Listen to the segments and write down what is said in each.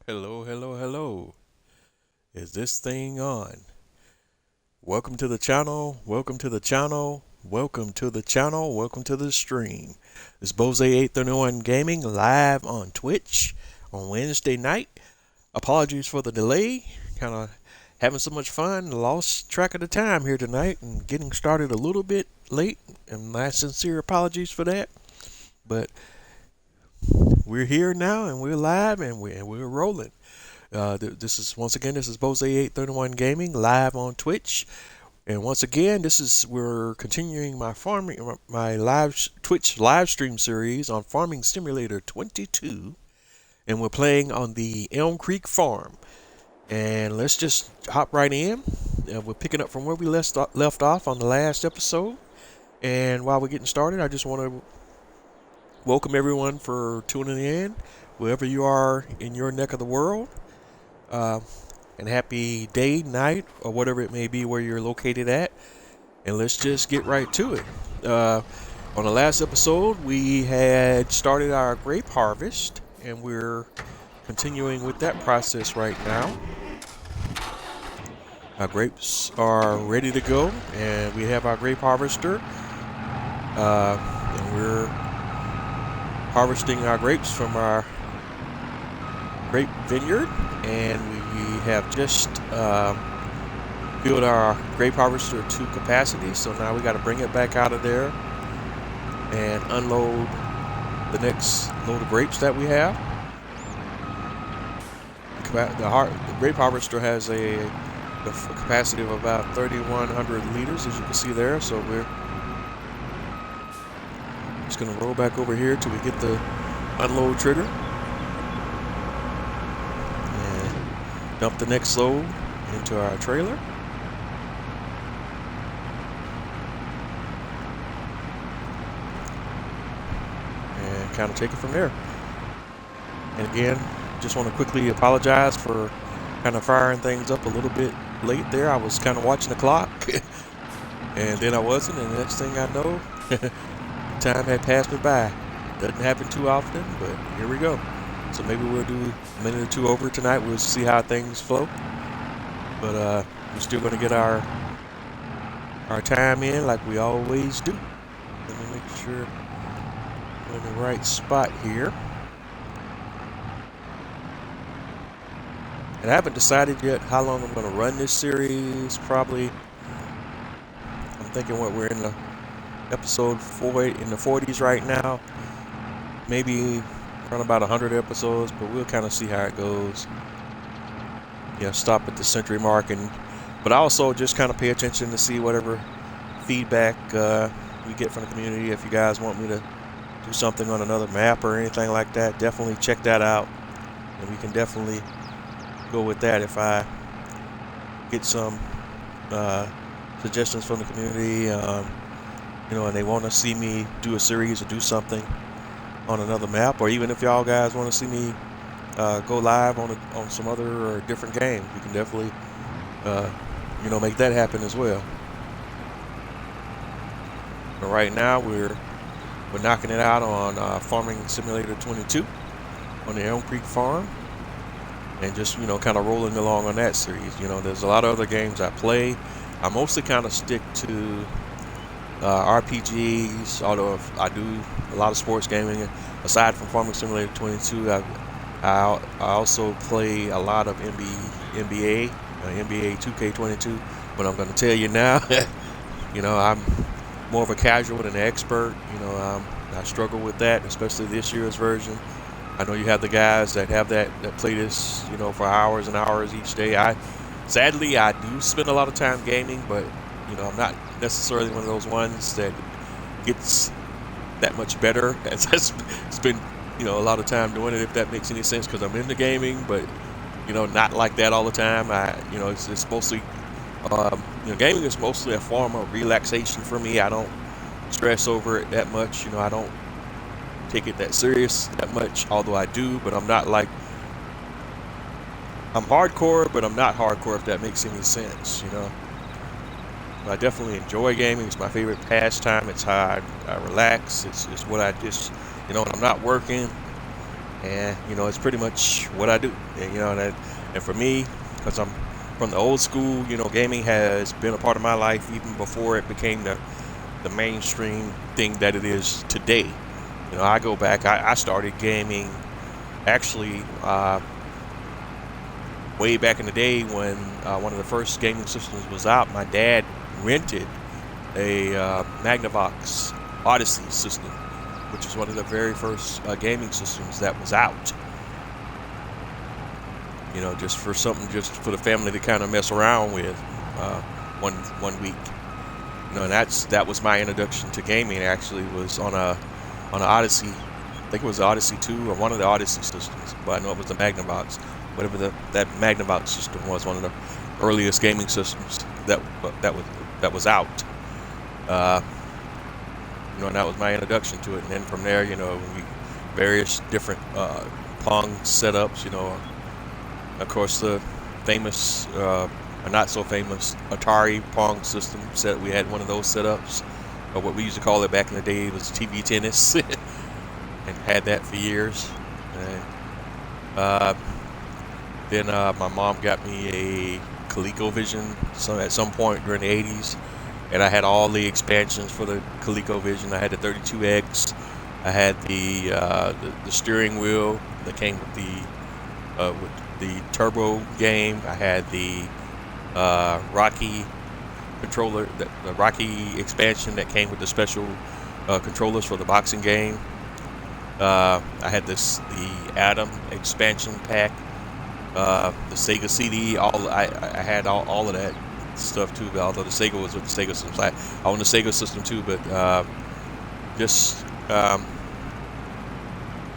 Hello, hello, hello. Is this thing on? Welcome to the channel. Welcome to the channel. Welcome to the channel. Welcome to the stream. It's Bose831 Gaming live on Twitch on Wednesday night. Apologies for the delay. Kind of having so much fun. Lost track of the time here tonight and getting started a little bit late. And my sincere apologies for that. But we're here now and we're live and we're rolling. This is Bose831 Gaming live on Twitch, and once again, we're continuing my live Twitch live stream series on Farming Simulator 22, and we're playing on the ELM Creek farm. And let's just hop right in. We're picking up from where we left off on the last episode. And while we're getting started, I just want to welcome everyone for tuning in, wherever you are in your neck of the world. And happy day, night, or whatever it may be where you're located at. And let's just get right to it. On the last episode, we had started our grape harvest, and we're continuing with that process right now. Our grapes are ready to go, and we have our grape harvester. And we're harvesting our grapes from our grape vineyard, and we have just filled our grape harvester to capacity, so now we got to bring it back out of there and unload the next load of grapes that we have. The grape harvester has a capacity of about 3,100 liters, as you can see there, so we're just going to roll back over here till we get the unload trigger. Dump the next load into our trailer. And kind of take it from there. And again, just want to quickly apologize for kind of firing things up a little bit late there. I was kind of watching the clock. And then I wasn't, and the next thing I know, time had passed me by. Doesn't happen too often, but here we go. So maybe we'll do a minute or two over tonight. We'll see how things flow. But we're still going to get our time in like we always do. Let me make sure we're in the right spot here. And I haven't decided yet how long I'm going to run this series. Probably, I'm thinking we're in the episode 4 in the 40s right now. Maybe around about 100 episodes, but we'll kind of see how it goes. Stop at the century mark, but I also just kind of pay attention to see whatever feedback we get from the community. If you guys want me to do something on another map or anything like that, definitely check that out, and we can definitely go with that if I get some suggestions from the community, and they want to see me do a series or do something on another map, or even if y'all guys want to see me go live on some other or different games, we can definitely make that happen as well. But right now we're knocking it out on Farming Simulator 22 on the ELM Creek farm, and just kind of rolling along on that series. There's a lot of other games I play. I mostly kind of stick to RPGs, although I do a lot of sports gaming. Aside from Farming Simulator 22, I also play a lot of NBA 2K22. But I'm going to tell you now, I'm more of a casual than an expert. I struggle with that, especially this year's version. I know you have the guys that have that play this, for hours and hours each day. Sadly, I do spend a lot of time gaming, but I'm not necessarily one of those ones that gets that much better as I spend a lot of time doing it, if that makes any sense, because I'm into gaming, but not like that all the time. It's mostly gaming is mostly a form of relaxation for me. I don't stress over it that much. I don't take it that serious that much, although I do, but I'm not like, I'm hardcore, but I'm not hardcore, if that makes any sense. I definitely enjoy gaming. It's my favorite pastime. It's how I relax. It's what I just, when I'm not working, and it's pretty much what I do. And for me, because I'm from the old school, gaming has been a part of my life even before it became the mainstream thing that it is today. I go back. I started gaming actually way back in the day when one of the first gaming systems was out. My dad rented a Magnavox Odyssey system, which was one of the very first gaming systems that was out. Just for something, just for the family to kind of mess around with one week. And that was my introduction to gaming. Actually, was on a Odyssey. I think it was the Odyssey 2 or one of the Odyssey systems, but I know it was the Magnavox. Whatever that Magnavox system was, one of the earliest gaming systems that was out. And that was my introduction to it. And then from there, various different Pong setups. Of course, the famous, or not so famous, Atari Pong system set. We had one of those setups, or what we used to call it back in the day was TV tennis, and had that for years. And then my mom got me a ColecoVision at some point during the 80s, and I had all the expansions for the ColecoVision. I had the 32X. I had the steering wheel that came with the turbo game. I had the Rocky controller, the Rocky expansion that came with the special controllers for the boxing game. I had the Atom expansion pack, the Sega CD. I had all of that stuff too. Although the Sega was with the Sega system, I own the Sega system too. But just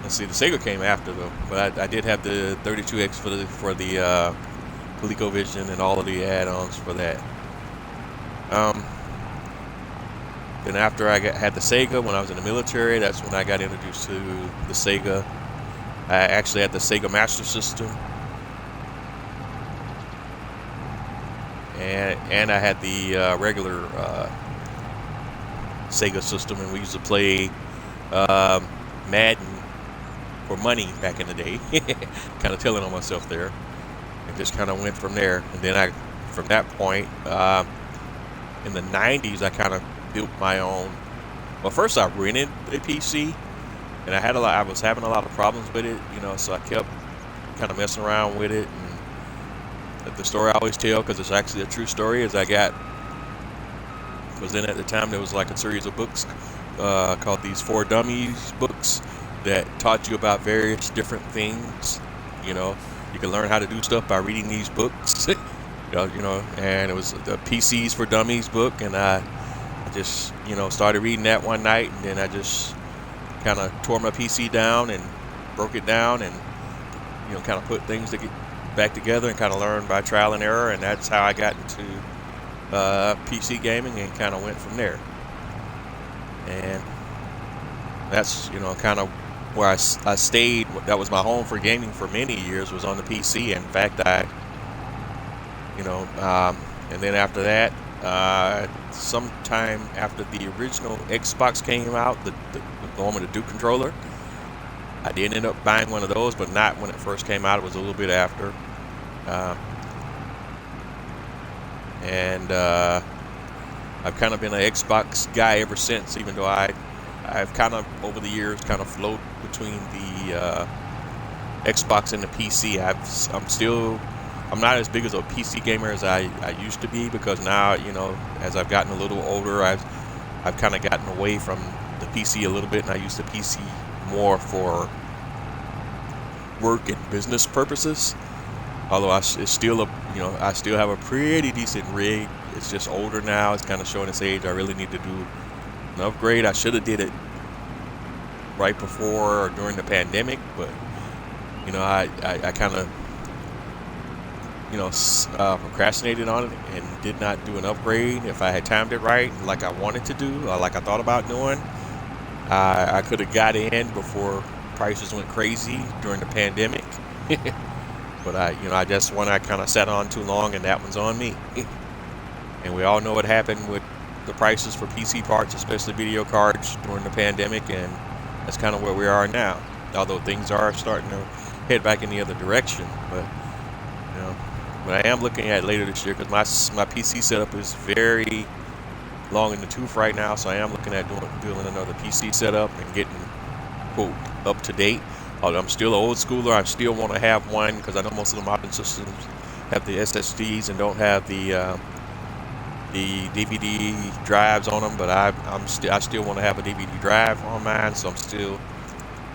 let's see, the Sega came after though. But I did have the 32X for the ColecoVision and all of the add-ons for that. Then after I had the Sega when I was in the military, that's when I got introduced to the Sega. I actually had the Sega Master System, and I had the regular Sega system, and we used to play Madden for money back in the day. Kind of telling on myself there, and just kind of went from there. And then from that point, in the 90s, I kind of built my own. Well, first I rented a PC, and I was having a lot of problems with it, so I kept kind of messing around with it. And the story I always tell, because it's actually a true story, is was then at the time there was like a series of books called these 4 Dummies books that taught you about various different things. You can learn how to do stuff by reading these books. And it was the PCs for Dummies book, and I just started reading that one night, and then I just kind of tore my PC down and broke it down, and kind of put things to get back together, and kind of learned by trial and error, and that's how I got into PC gaming, and kind of went from there. And that's kind of where I stayed. That was my home for gaming for many years, was on the PC. In fact, and then after that, sometime after the original Xbox came out, the one with the Duke controller, I did end up buying one of those, but not when it first came out. It was a little bit after. And I've kind of been an Xbox guy ever since, even though I've kind of, over the years, kind of floated between the Xbox and the PC. I'm not as big as a PC gamer as I used to be, because now, as I've gotten a little older, I've kind of gotten away from the PC a little bit, and I use the PC more for work and business purposes. Although I still have a pretty decent rig. It's just older now. It's kind of showing its age. I really need to do an upgrade. I should have did it right before or during the pandemic, but I kind of procrastinated on it and did not do an upgrade. If I had timed it right, like I wanted to do, or like I thought about doing, I could have got in before prices went crazy during the pandemic. But I just one I kind of sat on too long, and that one's on me. And we all know what happened with the prices for PC parts, especially video cards, during the pandemic, and that's kind of where we are now. although things are starting to head back in the other direction. But you know, but I am looking at later this year because my PC setup is very long in the tooth right now, so I am looking at doing another PC setup and getting quote up to date. Although I'm still an old schooler, I still want to have one because I know most of the modern systems have the SSDs and don't have the DVD drives on them. But I still want to have a DVD drive on mine, so I'm still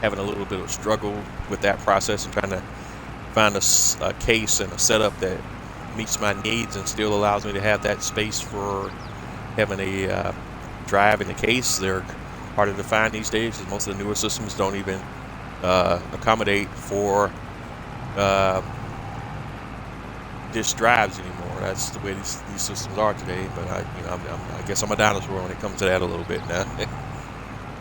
having a little bit of struggle with that process and trying to find a case and a setup that meets my needs and still allows me to have that space for having a drive in the case. They're harder to find these days because most of the newer systems don't even accommodate for disk drives anymore. That's the way these systems are today. But I guess I'm a dinosaur when it comes to that a little bit now.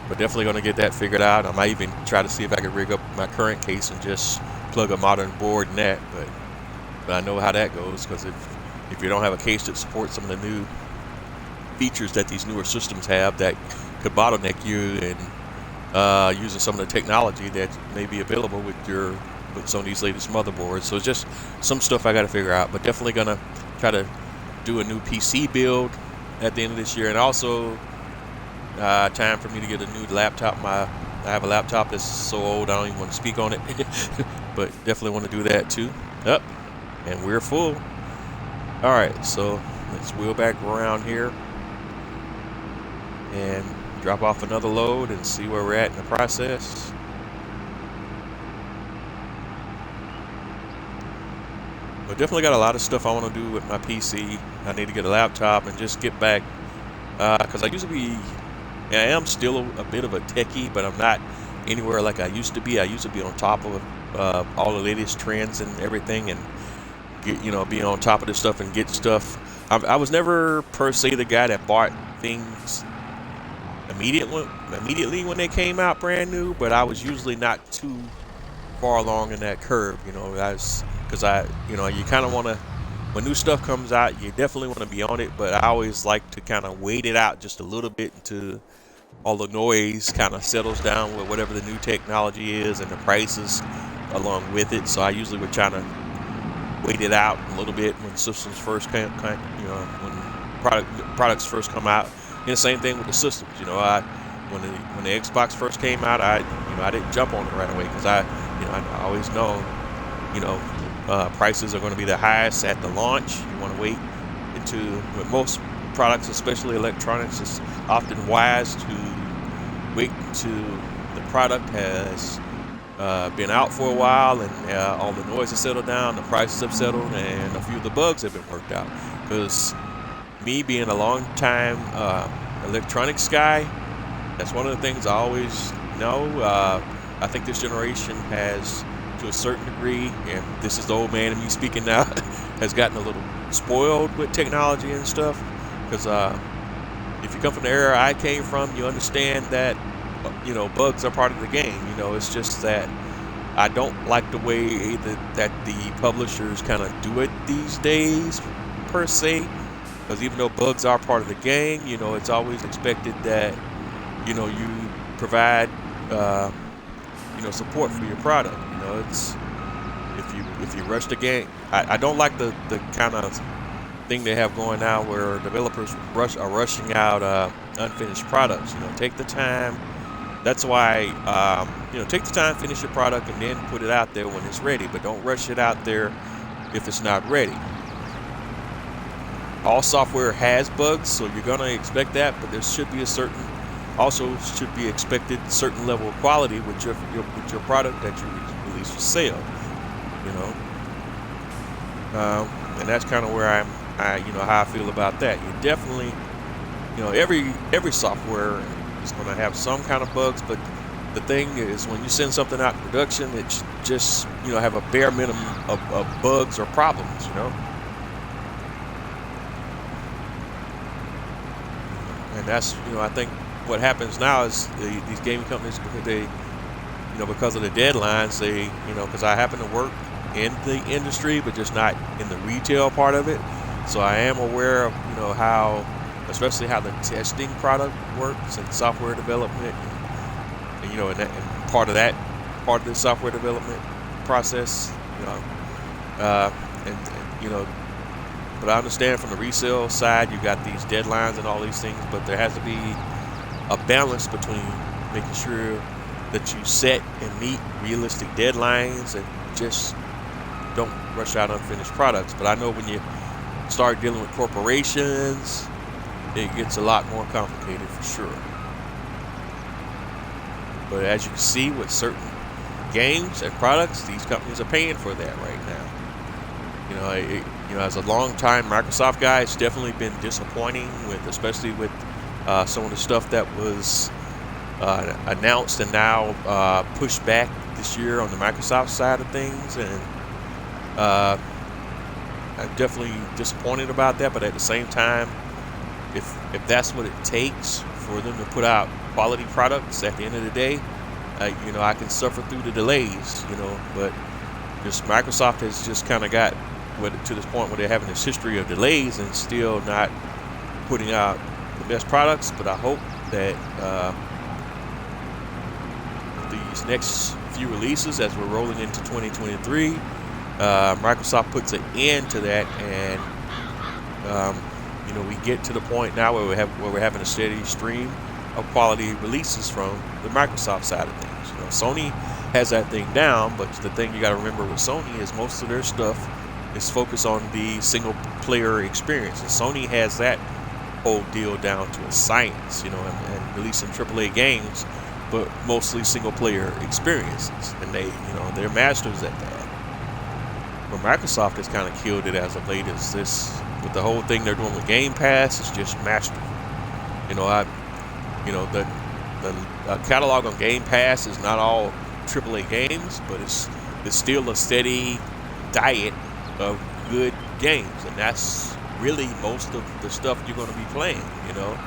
But definitely going to get that figured out. I might even try to see if I can rig up my current case and just plug a modern board in that. But I know how that goes because if you don't have a case that supports some of the new features that these newer systems have that could bottleneck you and using some of the technology that may be available with some of these latest motherboards. So it's just some stuff I got to figure out, but definitely gonna try to do a new PC build at the end of this year, and also time for me to get a new laptop. I have a laptop that's so old I don't even want to speak on it, but definitely want to do that too. Up, and we're full. All right, so let's wheel back around here and drop off another load and see where we're at in the process. But definitely got a lot of stuff I want to do with my PC. I need to get a laptop and just get back because I am still a bit of a techie, but I'm not anywhere like I used to be. I used to be on top of all the latest trends and everything, and be on top of this stuff and get stuff. I was never per se the guy that bought things immediately when they came out brand new, but I was usually not too far along in that curve, because you kind of want to, when new stuff comes out, you definitely want to be on it, but I always like to kind of wait it out just a little bit until all the noise kind of settles down with whatever the new technology is and the prices along with it. So I usually would try to wait it out a little bit when systems first when products first come out. And the same thing with the systems. When the Xbox first came out, I didn't jump on it right away because I always know, prices are going to be the highest at the launch. You want to wait with most products, especially electronics, it's often wise to wait until the product has been out for a while and all the noise has settled down, the prices have settled, and a few of the bugs have been worked out. Because me being a long time electronics guy, that's one of the things I always know. I think this generation has, to a certain degree, and this is the old man in me speaking now, has gotten a little spoiled with technology and stuff. Because if you come from the era I came from, you understand that bugs are part of the game. It's just that I don't like the way that the publishers kind of do it these days, per se. Because even though bugs are part of the game, it's always expected that you provide support for your product. It's if you rush the game, I don't like the kind of thing they have going now where developers are rushing out unfinished products. Take the time. That's why take the time, finish your product, and then put it out there when it's ready. But don't rush it out there if it's not ready. All software has bugs, so you're gonna expect that. But there should be should be expected certain level of quality with your product that you release for sale. And that's kind of where how I feel about that. You definitely, every software is going to have some kind of bugs, but the thing is, when you send something out in production, it should just, have a bare minimum of bugs or problems, And that's, I think what happens now is these gaming companies, because of the deadlines, because I happen to work in the industry, but just not in the retail part of it. So I am aware of, especially how the testing product works and software development, and part of that part of the software development process. You know, and you know, but I understand from the resale side, you got these deadlines and all these things, but there has to be a balance between making sure that you set and meet realistic deadlines and just don't rush out unfinished products. But I know when you start dealing with corporations, it gets a lot more complicated for sure. But as you can see with certain games and products, these companies are paying for that right now. You know, as a long-time Microsoft guy, it's definitely been disappointing with, especially with some of the stuff that was announced and now pushed back this year on the Microsoft side of things, and I'm definitely disappointed about that. But at the same time, if that's what it takes for them to put out quality products at the end of the day, you know, I can suffer through the delays, you know. But just Microsoft has just kind of got to this point where they're having this history of delays and still not putting out the best products. But I hope that these next few releases, as we're rolling into 2023, Microsoft puts an end to that, and you know, we get to the point now where we're having a steady stream of quality releases from the Microsoft side of things. You know, Sony has that thing down, but the thing you got to remember with Sony is most of their stuff is focused on the single player experience, and Sony has that whole deal down to a science. You know, and releasing AAA games, but mostly single player experiences, and they're masters at that. But Microsoft has kind of killed it as of late. Is this with the whole thing they're doing with Game Pass? It's just masterful. You know, the catalog on Game Pass is not all AAA games, but it's still a steady diet of good games, and that's really most of the stuff you're going to be playing. You know,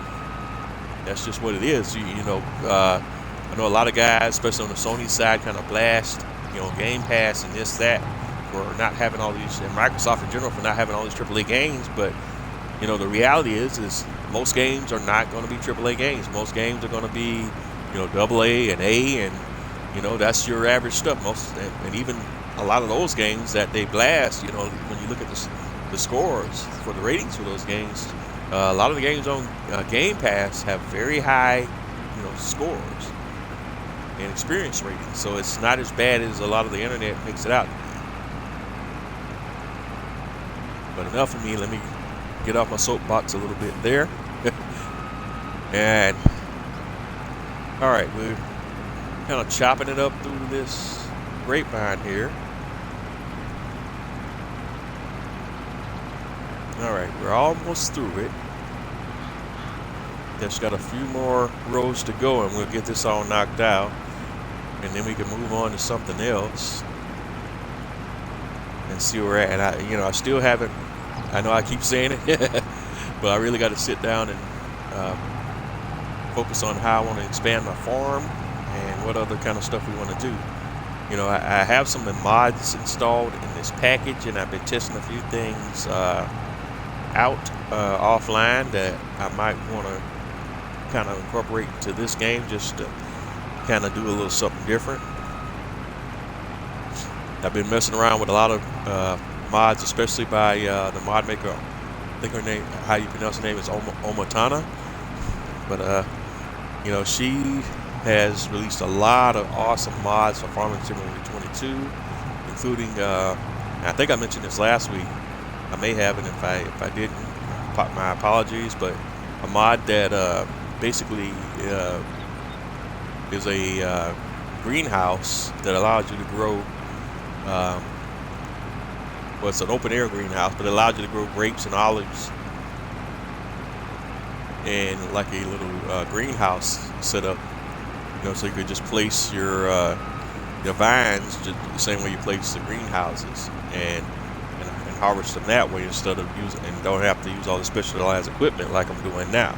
that's just what it is. You know, I know a lot of guys, especially on the Sony side, kind of blast, you know, Game Pass and this, that, for not having all these, and Microsoft in general for not having all these AAA games. But you know, the reality is most games are not going to be AAA games. Most games are going to be, you know, AA and A, and you know, that's your average stuff. And even a lot of those games that they blast, you know, when you look at the scores for the ratings for those games, a lot of the games on Game Pass have very high, you know, scores and experience ratings. So it's not as bad as a lot of the internet makes it out to be. But enough of me. Let me get off my soapbox a little bit there. And all right, we're kind of chopping it up through this grapevine here. All right, we're almost through it. Just got a few more rows to go, and we'll get this all knocked out, and then we can move on to something else and see where we're at. And I still haven't. I know I keep saying it, but I really got to sit down and focus on how I want to expand my farm and what other kind of stuff we want to do. You know, I have some mods installed in this package, and I've been testing a few things out offline that I might want to kind of incorporate into this game, just to kind of do a little something different. I've been messing around with a lot of mods, especially by the mod maker. I think her name, how you pronounce her name, is Omatana. But you know, she has released a lot of awesome mods for Farming Simulator 22, including I think I mentioned this last week. I may have, and if I didn't, my apologies. But a mod that basically is a greenhouse that allows you to grow. Well, it's an open air greenhouse, but it allows you to grow grapes and olives in like a little greenhouse setup. You know, so you could just place your vines just the same way you place the greenhouses, and harvest them that way, instead of using, and don't have to use all the specialized equipment like I'm doing now,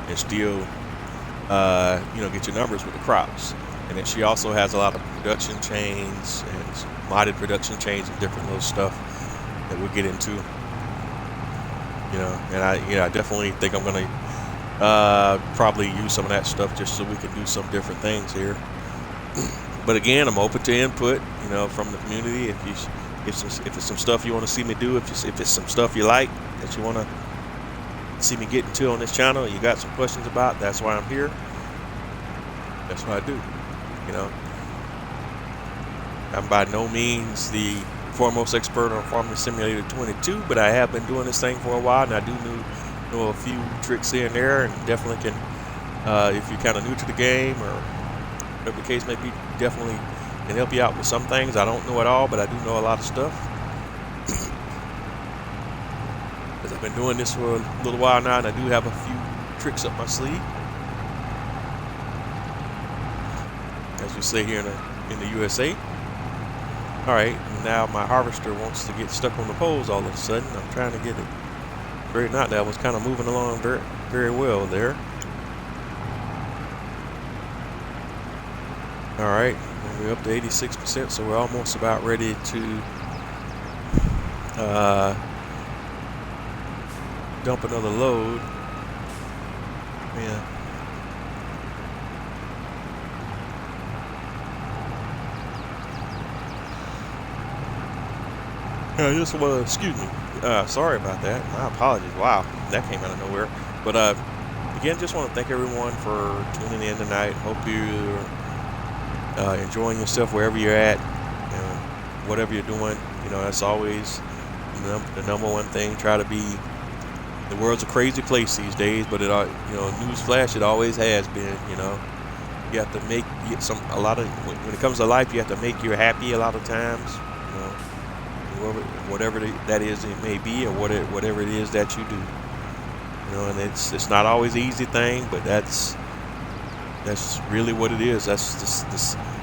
and still you know, get your numbers with the crops. And then she also has a lot of production chains and modded production chains and different little stuff that we'll get into. You know, and I definitely think I'm gonna probably use some of that stuff just so we can do some different things here. But again, I'm open to input, from the community. If it's some stuff you want to see me do, if it's some stuff you like that you want to see me get into on this channel, you got some questions about, that's why I'm here. That's what I do. I'm by no means the foremost expert on Farming Simulator 22, but I have been doing this thing for a while, and I do know a few tricks here and there, and definitely can, if you're kind of new to the game or whatever the case may be, definitely can help you out with some things. I don't know it all, but I do know a lot of stuff. Because I've been doing this for a little while now, and I do have a few tricks up my sleeve. As we say here in the USA. Alright, now my harvester wants to get stuck on the poles all of a sudden. I'm trying to get it straightened out. That was kind of moving along very, very well there. Alright, we're up to 86%, so we're almost about ready to dump another load. Yeah. I just want to, excuse me, sorry about that. My apologies. Wow, that came out of nowhere. But again, just want to thank everyone for tuning in tonight. Hope you're enjoying yourself wherever you're at, whatever you're doing. That's always the number one thing. Try to be. The world's a crazy place these days, but newsflash, it always has been. You have to when it comes to life, you have to make you happy a lot of times. Whatever that is, it may be, or whatever it is that you do. And it's not always an easy thing, but that's really what it is. That's the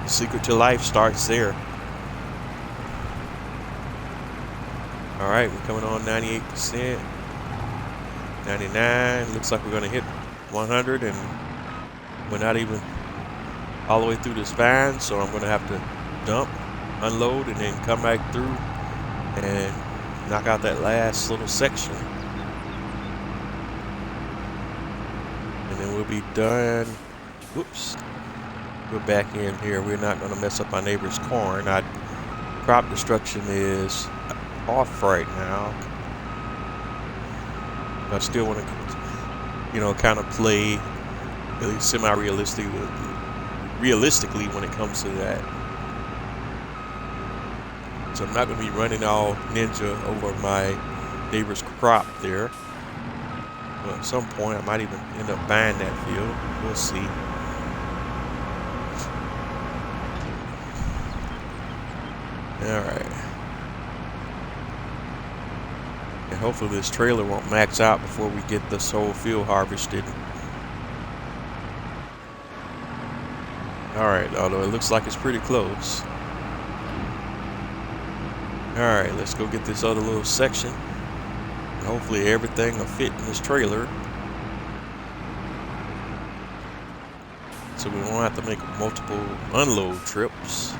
secret to life starts there. All right, we're coming on 98%, 99. Looks like we're going to hit 100, and we're not even all the way through this vine, so I'm going to have to dump, unload, and then come back through and knock out that last little section, and then we'll be done. Whoops, we're back in here. We're not going to mess up our neighbor's corn. Crop destruction is off right now. I still want to, kind of play at least realistically when it comes to that. So I'm not going to be running all ninja over my neighbor's crop there. Well, at some point I might even end up buying that field. We'll see. Alright. And hopefully this trailer won't max out before we get this whole field harvested. Alright, although it looks like it's pretty close. Alright, let's go get this other little section. And hopefully everything will fit in this trailer. So we won't have to make multiple unload trips.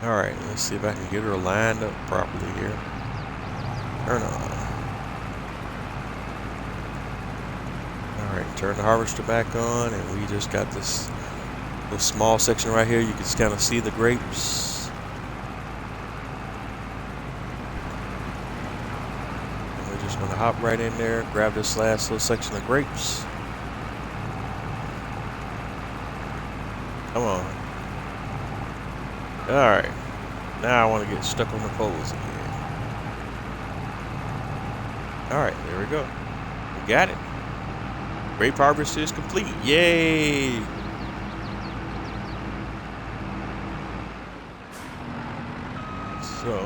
Alright, let's see if I can get her lined up properly here. Turn on. Alright, turn the harvester back on, and we just got this little small section right here. You can just kind of see the grapes. And we're just going to hop right in there, grab this last little section of grapes. Come on. Alright. Now I want to get stuck on the poles again. Alright, there we go. We got it. Grape harvest is complete. Yay! So,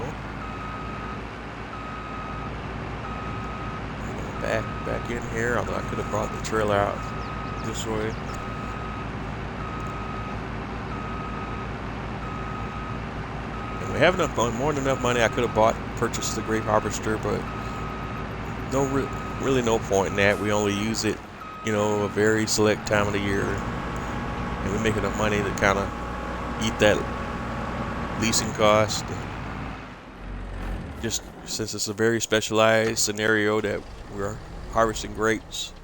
I'm going back in here, although I could have brought the trailer out this way. And we have more than enough money. I could have purchased the grape harvester, but really no point in that. We only use it, a very select time of the year, and we make enough money to kind of eat that leasing cost. Just since it's a very specialized scenario that we're harvesting grapes.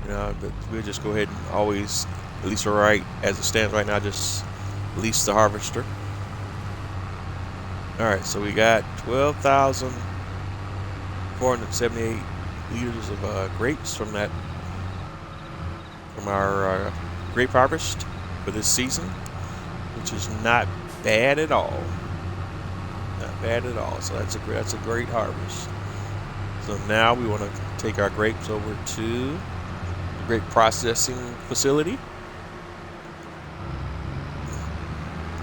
You know, but we'll just go ahead and always, at least right as it stands right now, just release the harvester. All right, so we got 12,478 liters of grapes from our grape harvest for this season, which is not bad at all. Not bad at all. So that's a great harvest. So now we want to take our grapes over to the grape processing facility,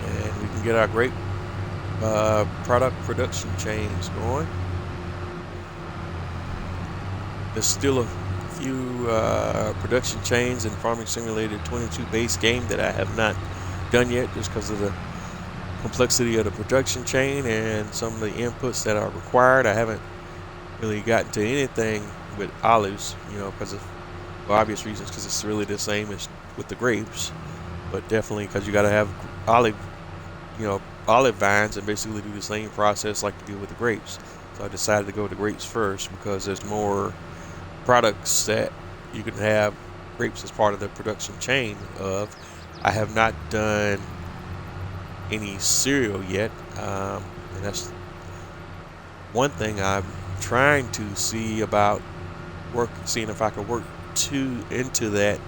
and we can get our grape product production chains going. There's still a few production chains in Farming Simulator 22 base game that I have not done yet, just because of the complexity of the production chain and some of the inputs that are required. I haven't really gotten to anything with olives, you know, because of obvious reasons, because it's really the same as with the grapes, but definitely because you got to have olive vines and basically do the same process like you do with the grapes. So I decided to go with the grapes first because there's more products that you can have grapes as part of the production chain of. I have not done any cereal yet, and that's one thing I'm trying to see about seeing if I can work into that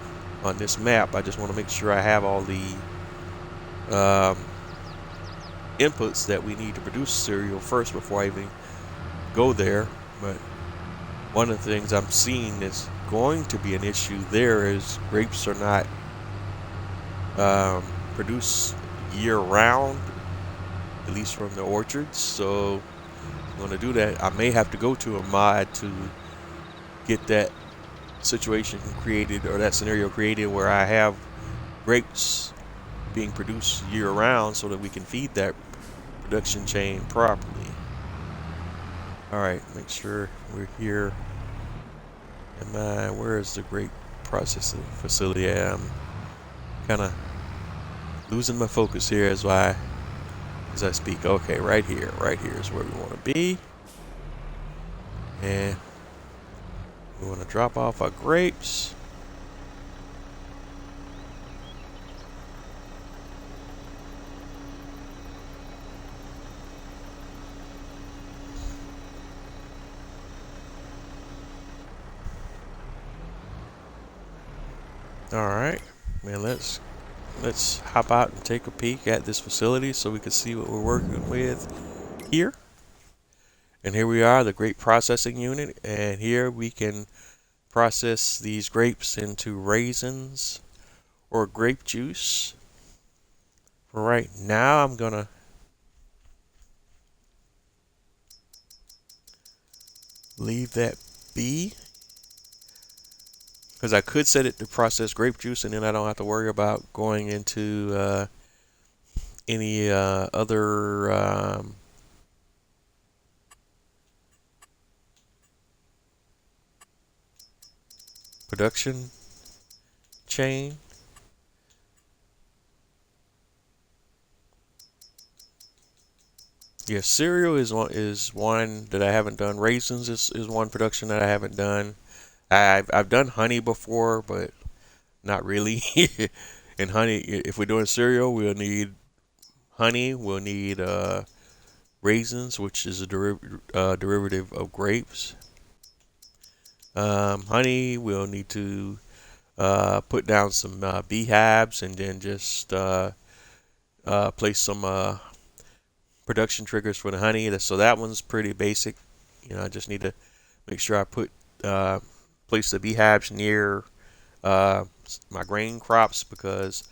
on this map. I just want to make sure I have all the inputs that we need to produce cereal first before I even go there. But one of the things I'm seeing that's going to be an issue there is grapes are not produced year-round, at least from the orchards. So I'm going to do that. I may have to go to a mod to get that situation created, or that scenario created, where I have grapes being produced year-round so that we can feed that production chain properly. Alright, make sure we're here. Where is the grape processing facility? I'm kind of losing my focus here as I speak. Okay, right here is where we want to be, and we want to drop off our grapes. All right, man, let's hop out and take a peek at this facility so we can see what we're working with here. And here we are, the grape processing unit, and here we can process these grapes into raisins or grape juice. For right now, I'm gonna leave that be, because I could set it to process grape juice, and then I don't have to worry about going into any other production chain. Yeah, cereal is one that I haven't done. Raisins is one production that I haven't done. I've done honey before, but not really. And honey, if we're doing cereal, we'll need honey. We'll need raisins, which is a derivative of grapes. Honey, we'll need to put down some beehives, and then just place some production triggers for the honey. So that one's pretty basic. You know, I just need to make sure I place the beehives near my grain crops, because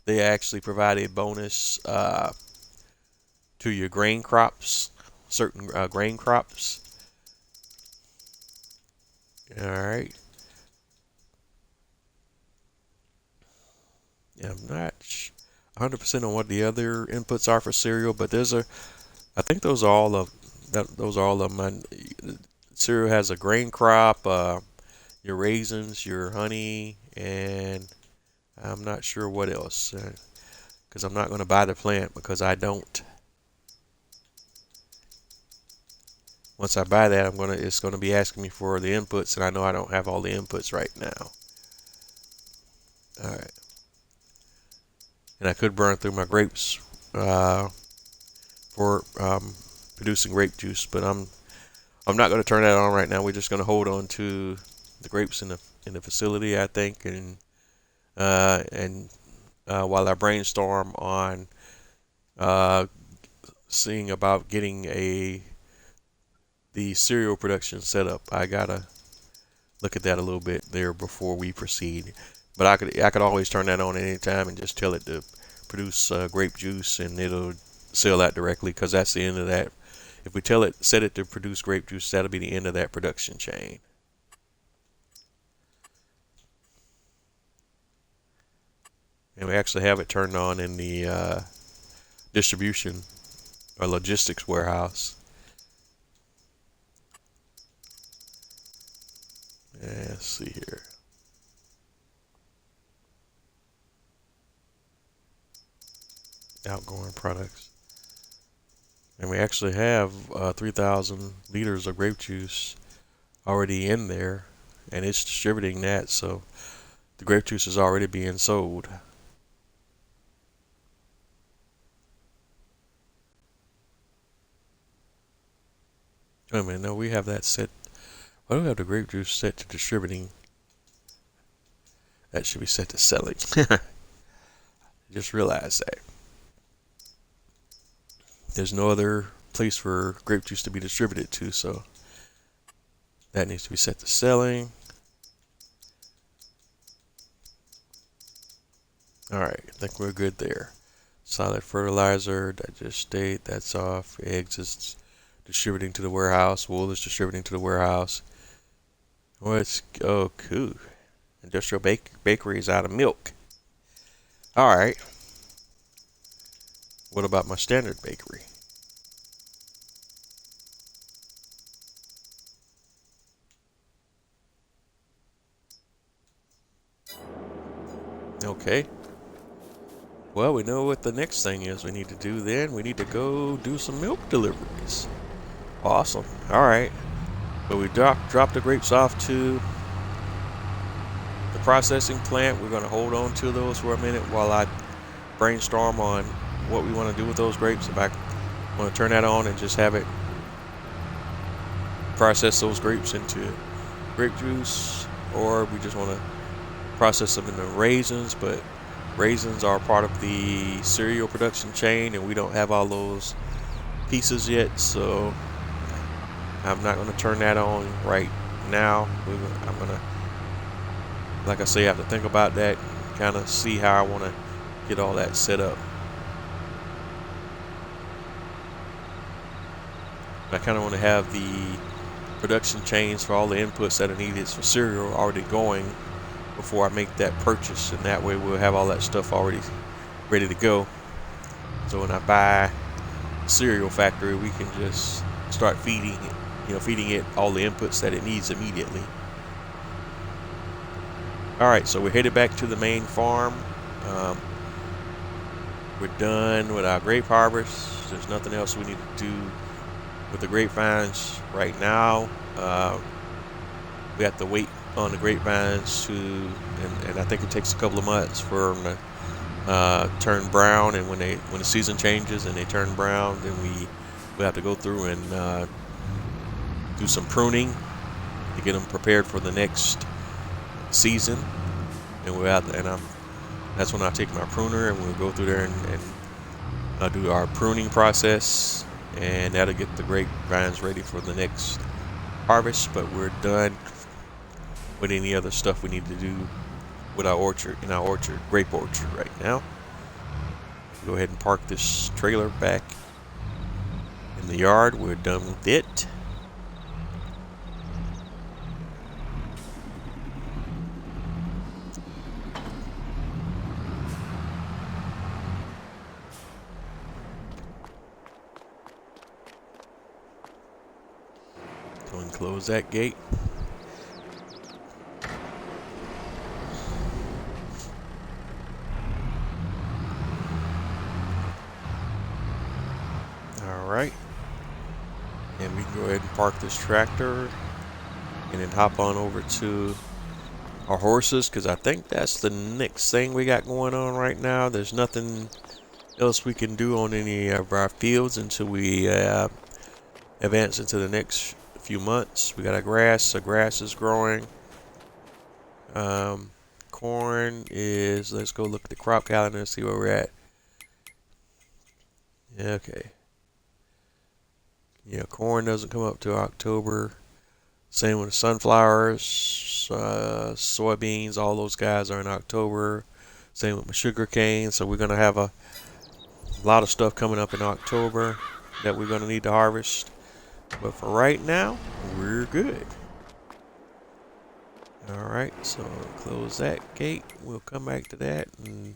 they actually provide a bonus to your grain crops, certain grain crops. All right. Yeah, I'm not 100% on what the other inputs are for cereal, but I think those are all of my cereal has a grain crop, your raisins, your honey, and I'm not sure what else, because I'm not going to buy the plant, because I don't. Once I buy that, it's going to be asking me for the inputs, and I know I don't have all the inputs right now. All right. And I could burn through my grapes for producing grape juice, but I'm not going to turn that on right now. We're just going to hold on to the grapes in the facility, I think, and while I brainstorm on seeing about getting the cereal production set up. I gotta look at that a little bit there before we proceed. But I could always turn that on at any time and just tell it to produce grape juice, and it'll sell that directly, because that's the end of that. If we set it to produce grape juice, that'll be the end of that production chain. And we actually have it turned on in the distribution or logistics warehouse. Let's see here. Outgoing products. And we actually have 3,000 liters of grape juice already in there, and it's distributing that, so the grape juice is already being sold. Wait a minute, no, we have that set. Why do we have the grape juice set to distributing? That should be set to selling. Just realized that. There's no other place for grape juice to be distributed to, so that needs to be set to selling. Alright, I think we're good there. Solid fertilizer, digest state, that's off. Eggs is distributing to the warehouse. Wool is distributing to the warehouse. Oh, cool. Industrial bakery is out of milk. Alright. What about my standard bakery? Okay. Well, we know what the next thing is we need to do then. We need to go do some milk deliveries. Awesome. Alright. But we dropped the grapes off to the processing plant. We're going to hold on to those for a minute while I brainstorm on what we want to do with those grapes. If I want to turn that on and just have it process those grapes into grape juice, or we just want to process them into raisins. But raisins are part of the cereal production chain, and we don't have all those pieces yet, so I'm not going to turn that on right now. I'm going to, like I say, have to think about that, kind of see how I want to get all that set up. I kind of want to have the production chains for all the inputs that are needed for cereal already going before I make that purchase, and that way we'll have all that stuff already ready to go. So when I buy a cereal factory, we can just start feeding it all the inputs that it needs immediately. Alright, so we're headed back to the main farm. We're done with our grape harvest. There's nothing else we need to do with the grapevines right now. We have to wait on the grapevines and I think it takes a couple of months for them to turn brown, and when the season changes and they turn brown, then we have to go through and do some pruning to get them prepared for the next season. And that's when I take my pruner and we'll go through there and do our pruning process, and that'll get the grapevines ready for the next harvest. But we're done with any other stuff we need to do with our orchard, grape orchard right now. Go ahead and park this trailer back in the yard. We're done with it. Go and close that gate. Alright. And we can go ahead and park this tractor and then hop on over to our horses, because I think that's the next thing we got going on right now. There's nothing else we can do on any of our fields until we advance into the next few months. We got our grass. So grass is growing. Corn is, let's go look at the crop calendar and see where we're at. Okay. Yeah, corn doesn't come up till October. Same with the sunflowers, soybeans, all those guys are in October. Same with my sugar cane. So we're going to have a lot of stuff coming up in October that we're going to need to harvest. But for right now, we're good. Alright, so close that gate. We'll come back to that and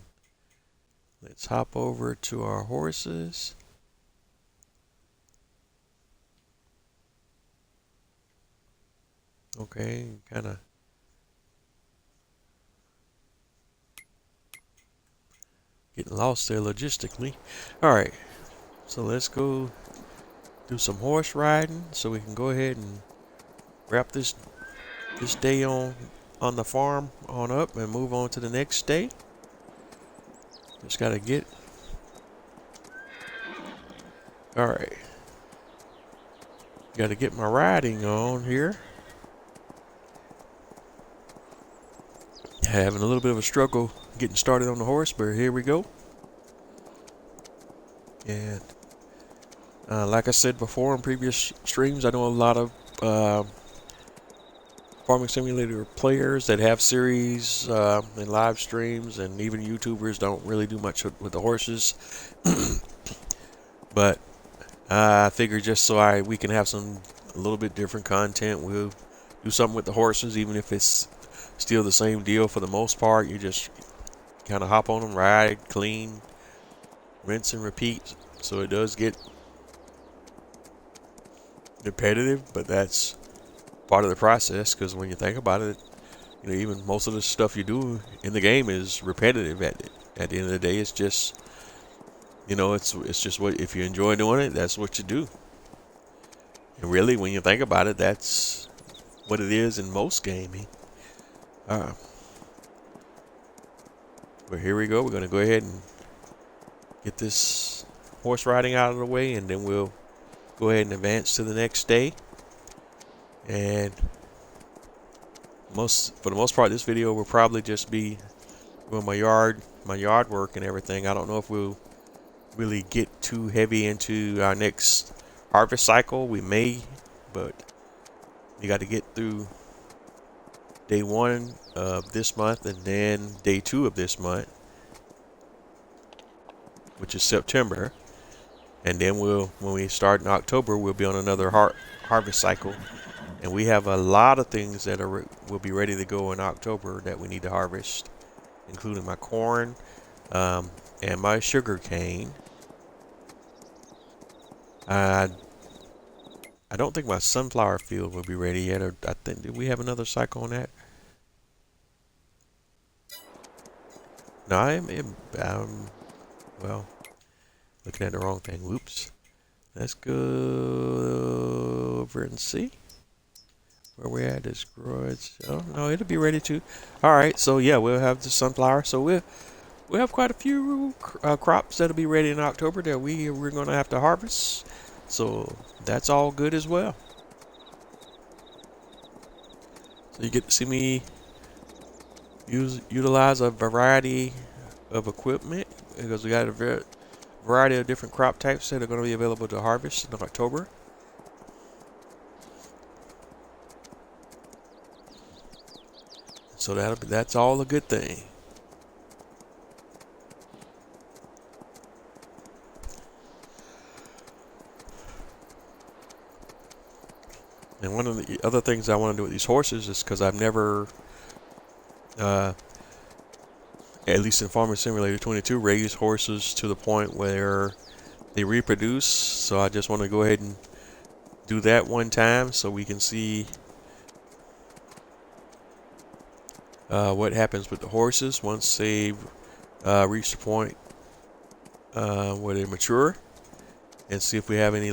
let's hop over to our horses. Okay, kind of getting lost there logistically. Alright, so let's go do some horse riding so we can go ahead and wrap this day on the farm on up and move on to the next day. Just gotta get. Alright. Gotta get my riding on here. Having a little bit of a struggle getting started on the horse, but here we go. And like I said before in previous streams, I know a lot of farming simulator players that have series and live streams, and even YouTubers don't really do much with the horses. But I figured just so we can have a little bit different content, we'll do something with the horses, even if it's still the same deal for the most part. You just kind of hop on them, ride, clean, rinse and repeat. So it does get repetitive, but that's part of the process, because when you think about it, you know, even most of the stuff you do in the game is repetitive. At the end of the day, it's just, you know, it's just what, if you enjoy doing it, that's what you do. And really, when you think about it, that's what it is in most gaming. But here we go. We're going to go ahead and get this horse riding out of the way, and then we'll go ahead and advance to the next day. And for the most part, this video will probably just be doing my yard work and everything. I don't know if we'll really get too heavy into our next harvest cycle. We may, but you got to get through day 1 of this month and then day 2 of this month, which is September. And then when we start in October, we'll be on another harvest cycle. And we have a lot of things that will be ready to go in October that we need to harvest, including my corn and my sugar cane. I don't think my sunflower field will be ready yet. Or I think, did we have another cycle on that? No, I'm well, looking at the wrong thing. Whoops. Let's go over and see where we're at. Is growage. Oh no, it'll be ready too. All right, so yeah, we'll have the sunflower. So we'll have quite a few crops that'll be ready in October that we're gonna have to harvest. So that's all good as well. So you get to see me utilize a variety of equipment, because we got a variety of different crop types that are going to be available to harvest in October. So that's all a good thing. And one of the other things I want to do with these horses is, because I've never, at least in Farming Simulator 22, raised horses to the point where they reproduce. So I just want to go ahead and do that one time so we can see what happens with the horses once they reach the point where they mature, and see if we have any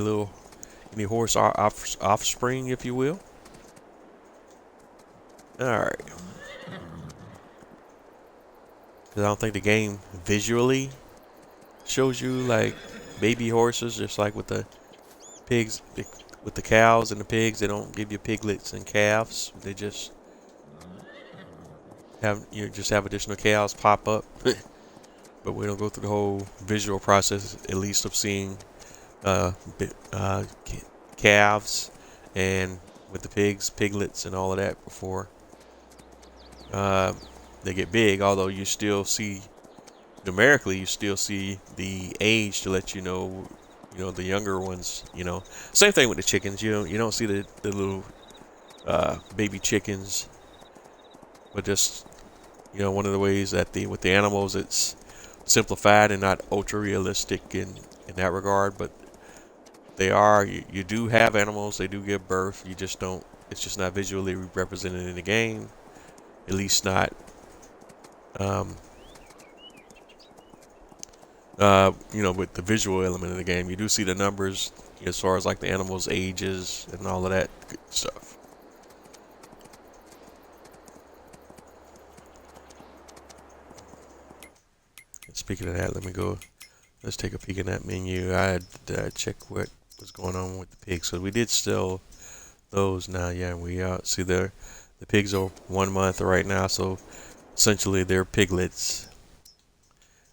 horse offspring, if you will. All right. because I don't think the game visually shows you like baby horses, just like with the pigs, with the cows and the pigs. They don't give you piglets and calves. They just have additional cows pop up. But we don't go through the whole visual process, at least of seeing uh, calves and with the piglets and all of that before they get big. Although you still see numerically, you still see the age to let the younger ones. Same thing with the chickens. You don't see the little baby chickens, but just one of the ways that with the animals, it's simplified and not ultra realistic in that regard. But you do have animals, they do give birth, you just don't, it's just not visually represented in the game, at least not um, with the visual element of the game. You do see the numbers as far as like the animals' ages and all of that good stuff. And speaking of that, let's take a peek in that menu. I had to check what was going on with the pigs. So we did still those now, yeah, and we see the pigs are 1 month right now, so essentially they're piglets.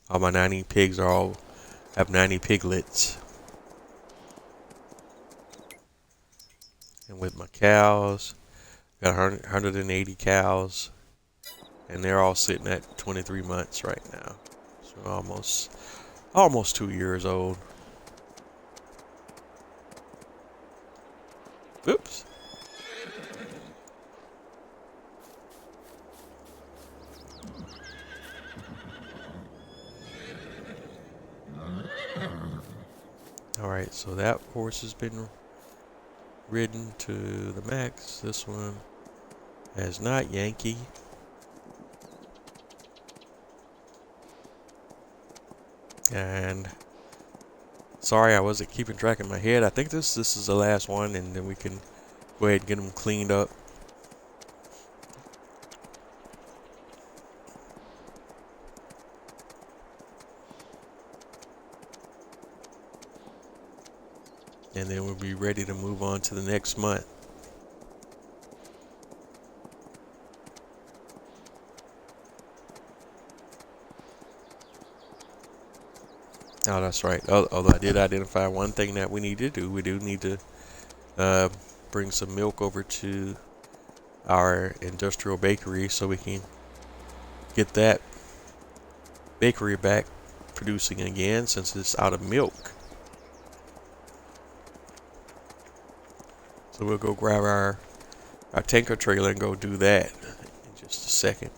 All my 90 pigs have 90 piglets. And with my cows, got 180 cows, and they're all sitting at 23 months right now. So almost 2 years old. Oops. Alright, so that horse has been ridden to the max. This one has not. Yankee. And sorry, I wasn't keeping track in my head. I think this is the last one, and then we can go ahead and get them cleaned up. And then we'll be ready to move on to the next month. Oh, that's right. Although I did identify one thing that we need to do. We do need to bring some milk over to our industrial bakery so we can get that bakery back producing again, since it's out of milk. So we'll go grab our tanker trailer and go do that in just a second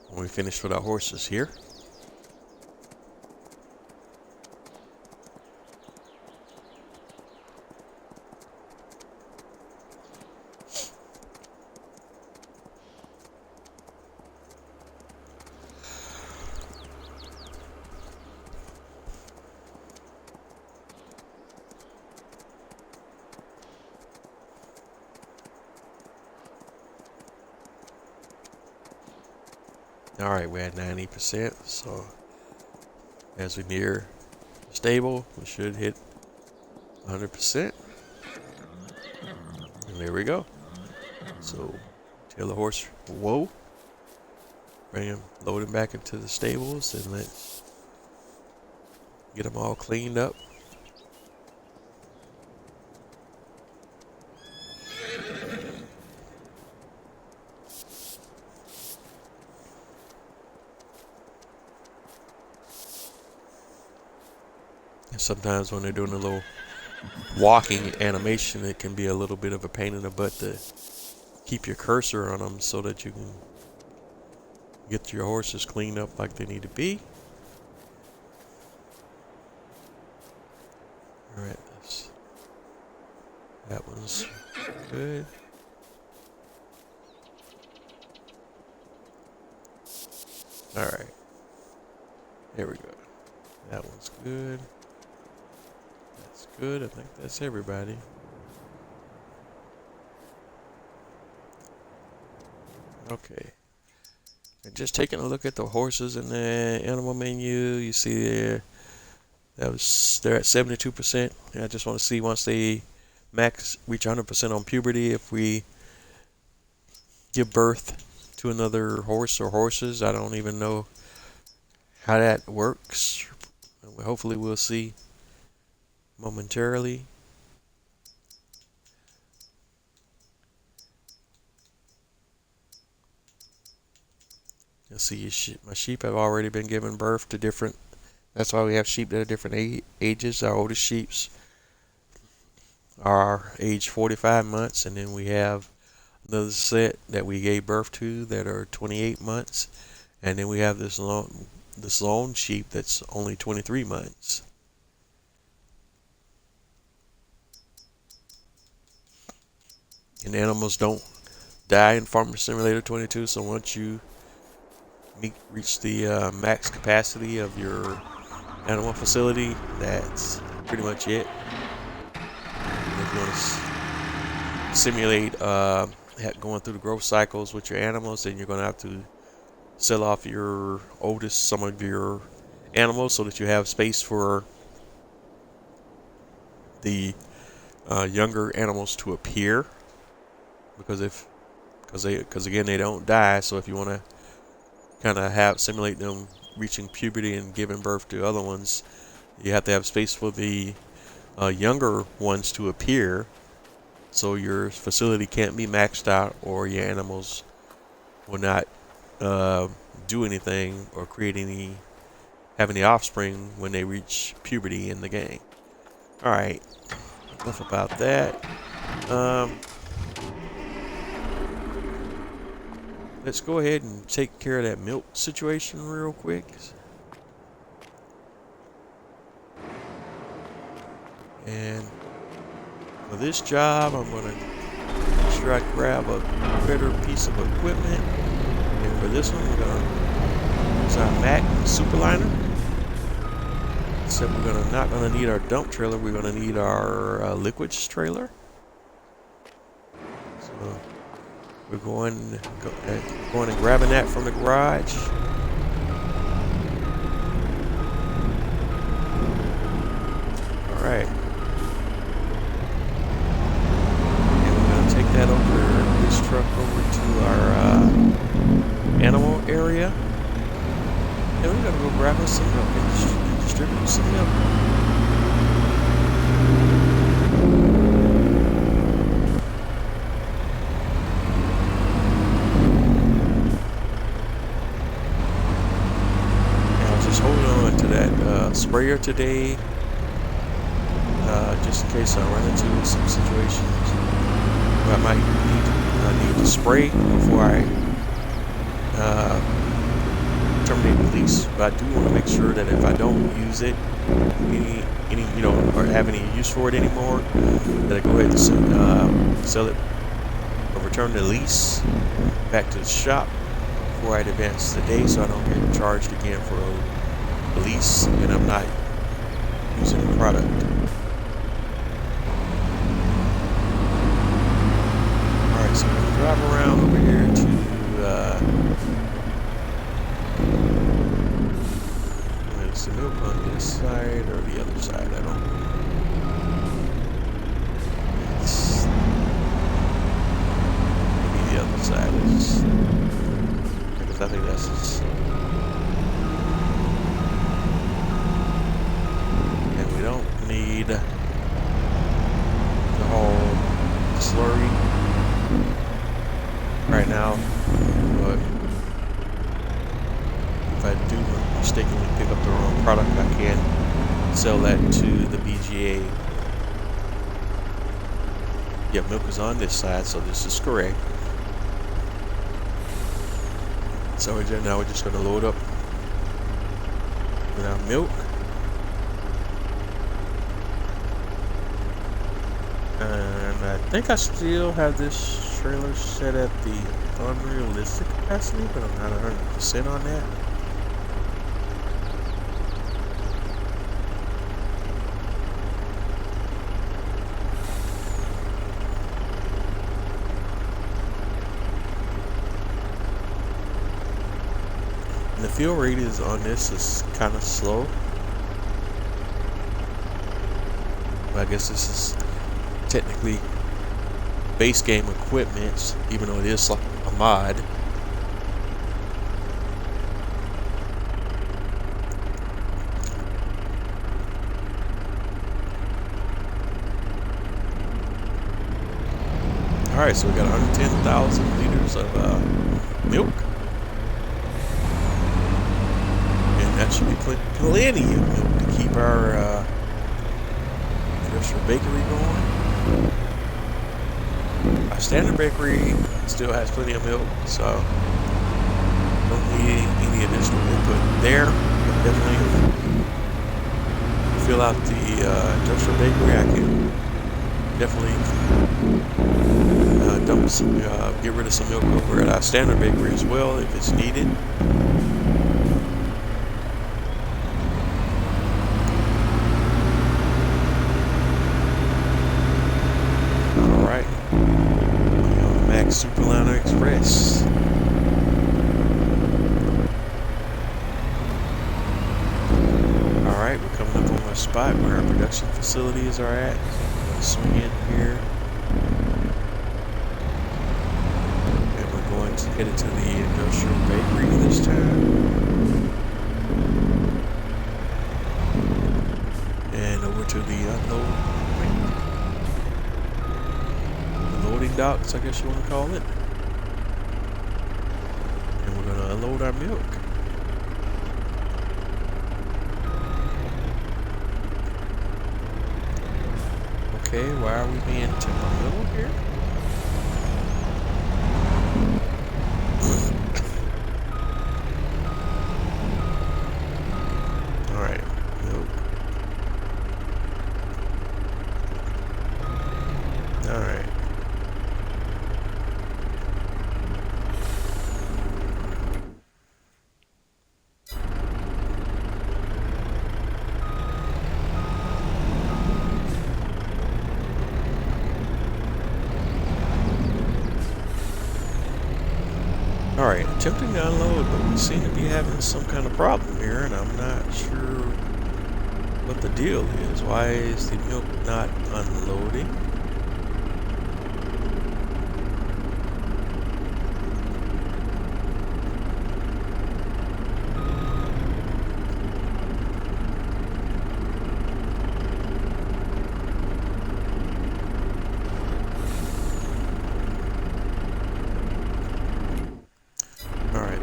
when we finish with our horses here. Alright, we're at 90%, so as we near the stable, we should hit 100%. And there we go. So, tail the horse, whoa. Bring him, load him back into the stables, and let's get them all cleaned up. Sometimes when they're doing a little walking animation, it can be a little bit of a pain in the butt to keep your cursor on them so that you can get your horses cleaned up like they need to be. Alright, that one's good. Alright, there we go. That one's good. Good, I think that's everybody. Okay. And just taking a look at the horses in the animal menu, you see there they're at 72%. And I just want to see once they reach 100% on puberty, if we give birth to another horse or horses. I don't even know how that works. Hopefully we'll see momentarily. You'll see my sheep have already been given birth to different. That's why we have sheep that are different ages. Our oldest sheeps are age 45 months, and then we have another set that we gave birth to that are 28 months, and then we have this lone sheep that's only 23 months. And animals don't die in Farmer Simulator 22, so once you reach the max capacity of your animal facility, that's pretty much it. And if you want to simulate going through the growth cycles with your animals, then you're going to have to sell off some of your animals so that you have space for the younger animals to appear, because again, they don't die. So if you want to kind of simulate them reaching puberty and giving birth to other ones, you have to have space for the younger ones to appear, so your facility can't be maxed out, or your animals will not do anything or have any offspring when they reach puberty in the game. Alright, enough about that. Let's go ahead and take care of that milk situation real quick. And for this job, I'm going to make sure I grab a better piece of equipment. And for this one, we're going to use our Mac Superliner. Except we're not going to need our dump trailer. We're going to need our liquids trailer. So we're going and grabbing that from the garage. All right. And we're going to take this truck over to our animal area. And we're going to go grab us some milk and distribute some milk. Sprayer today, just in case I run into some situations where I might need to spray before I terminate the lease. But I do want to make sure that if I don't use it or have any use for it anymore, that I go ahead and sell it or return the lease back to the shop before I advance the day, so I don't get charged again for a lease and I'm not using the product. Alright, so I'm going to drive around over here to there's the milk on this side or the other side, I don't know. It's maybe the other side is, because I think that's just, we don't need the whole slurry right now, but if I do mistakenly pick up the wrong product, I can sell that to the BGA. Yeah, milk is on this side, so this is correct. So now we're just going to load up with our milk. And I think I still have this trailer set at the unrealistic capacity, but I'm not 100% on that. And the fill rate is on this is kind of slow. But I guess this is technically base game equipment, even though it is like a mod. Alright, so we got 110,000 liters of milk. And that should be plenty of milk to keep our industrial bakery going. Our standard bakery still has plenty of milk, so don't need any additional input there. But definitely fill out the industrial bakery. I can definitely dump some, get rid of some milk over at our standard bakery as well if it's needed. Alright, Max Superliner Express. Alright, we're coming up on a spot where our production facilities are at. So I'm going to swing in here. Headed to the industrial bakery this time. And over to the loading docks, I guess you want to call it. And we're going to unload our milk. Okay, why are we being temperamental here? Alright, attempting to unload, but we seem to be having some kind of problem here, and I'm not sure what the deal is. Why is the milk not unloading?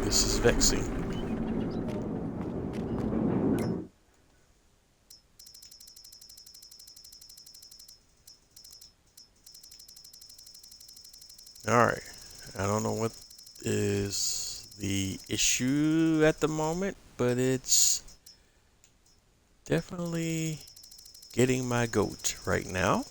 This is vexing. Alright, I don't know what is the issue at the moment, but it's definitely getting my goat right now.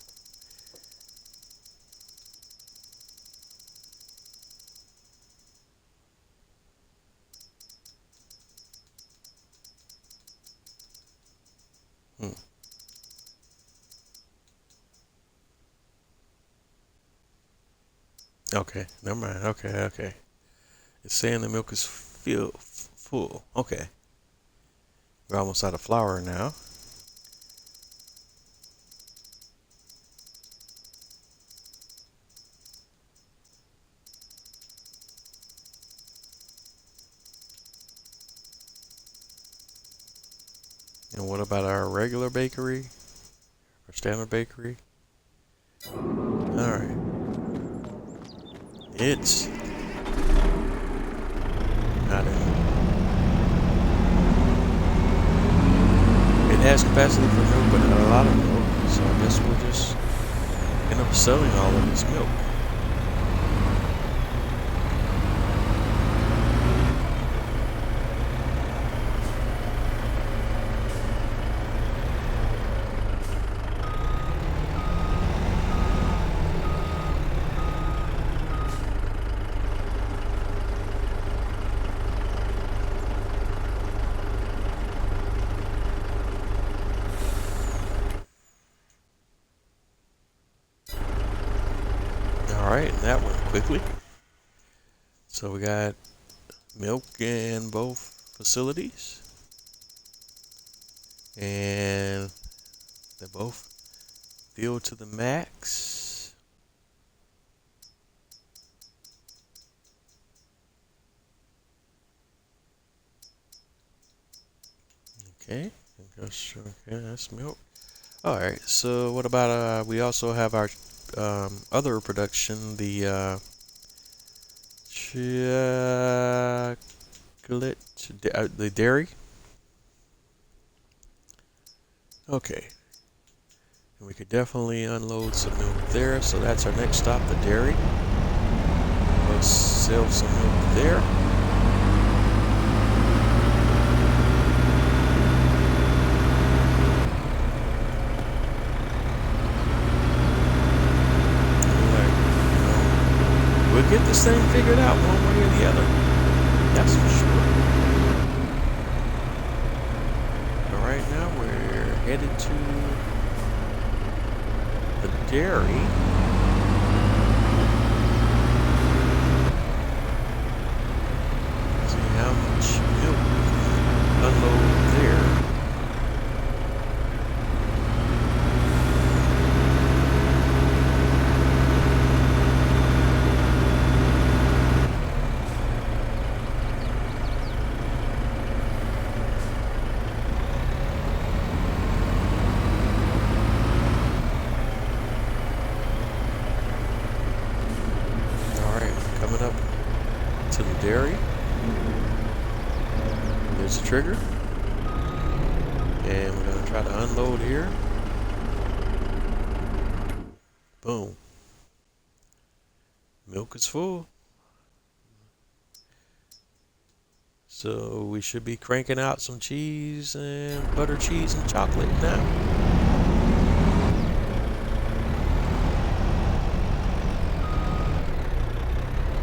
Okay, never mind. Okay. It's saying the milk is full. Okay. We're almost out of flour now. And what about our regular bakery? Our standard bakery? Alright. It's not in. It has capacity for milk, but not a lot of milk. So I guess we'll just end up selling all of this milk. Alright, and that went quickly. So we got milk in both facilities, and they're both filled to the max. Okay, that's milk. All right, so what about we also have our other production, the chocolate, the dairy. Okay, and we could definitely unload some milk there. So that's our next stop, the dairy. We'll sell some milk there. We'll get this thing figured out one way or the other. That's for sure. But right now we're headed to the dairy. See how much milk we can unload there. Coming up to the dairy. There's a trigger. And we're going to try to unload here. Boom. Milk is full. So we should be cranking out some cheese and butter, cheese, and chocolate now.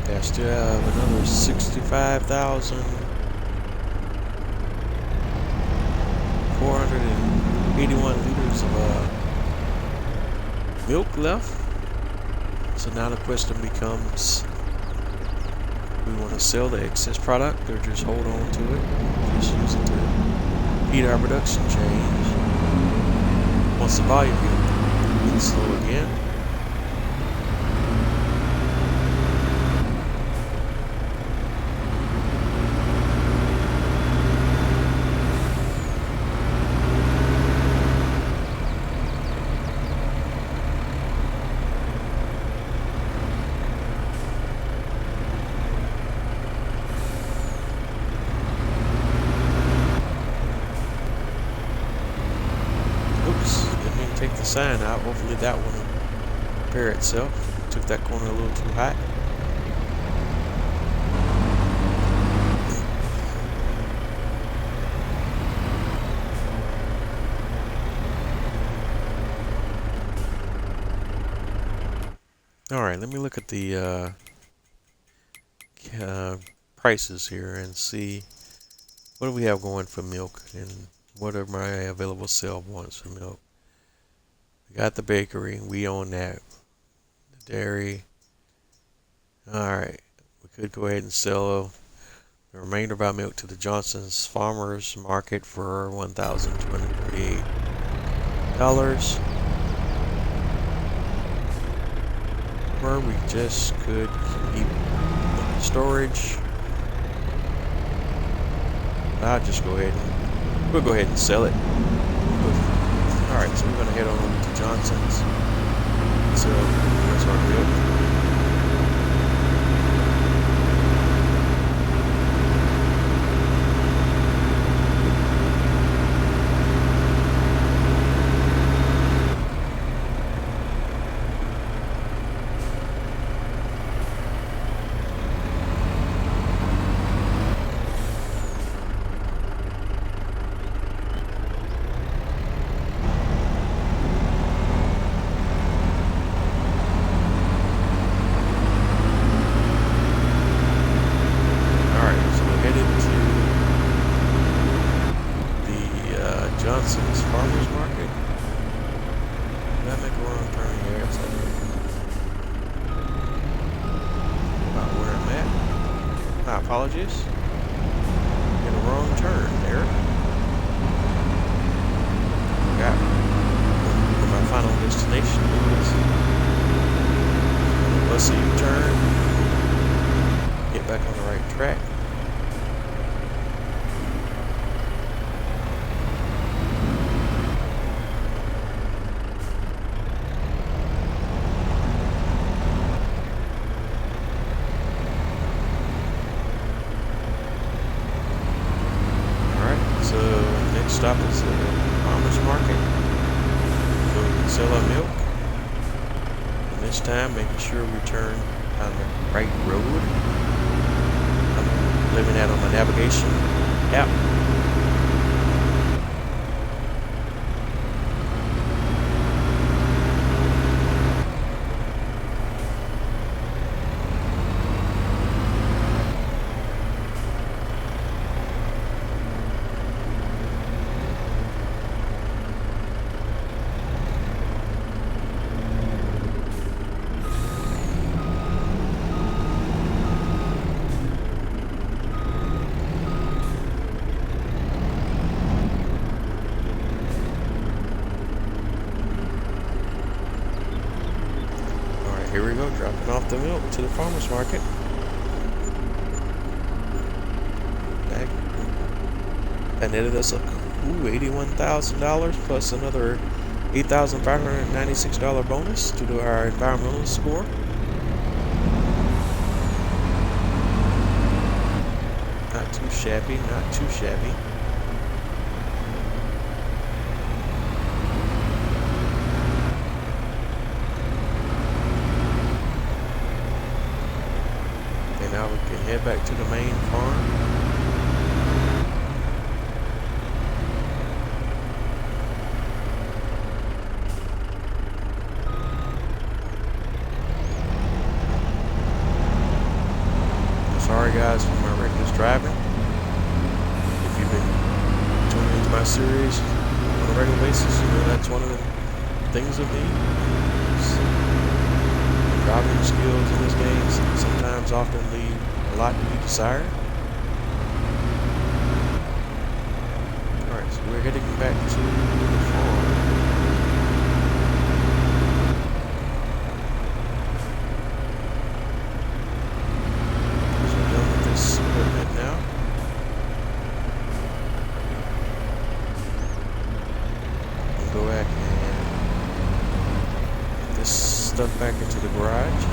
I still have another 65,481 liters of milk left. So now the question becomes, we want to sell the excess product or just hold on to it, just use it to feed our production change. Once the volume gets slow again, take the sign out. Hopefully that one will repair itself. Took that corner a little too hot. Alright, let me look at the prices here and see what do we have going for milk and what are my available sale points for milk. We got the bakery, we own that. The dairy. Alright, we could go ahead and sell the remainder of our milk to the Johnson's Farmers Market for $1,238. Or we just could keep storage. I'll just go ahead and we'll go ahead and sell it. Alright, so we're gonna head on over to Johnson's. So that's our milk. Johnson's Farmers Market. Did I make a wrong turn here? Yes, I did. About where I'm at. My apologies. Get wrong turn there. Got where my final destination is. Bust a U-turn. Get back on the right track. Next stop is the farmer's market, so we can sell our milk. And this time, making sure we turn on the right road. I'm leaving that on my navigation app. Here we go, dropping off the milk to the farmer's market. That netted us a cool $81,000 plus another $8,596 bonus due to our environmental score. Not too shabby, not too shabby. Now we can head back to the main farm. Sorry guys for my reckless driving. If you've been tuning into my series on a regular basis, you know that's one of the things of me. Driving skills in this game sometimes often leave a lot to be desired. Alright, so we're heading back to the farm. So we're done with this equipment now. We'll go back and get this stuff back into the garage.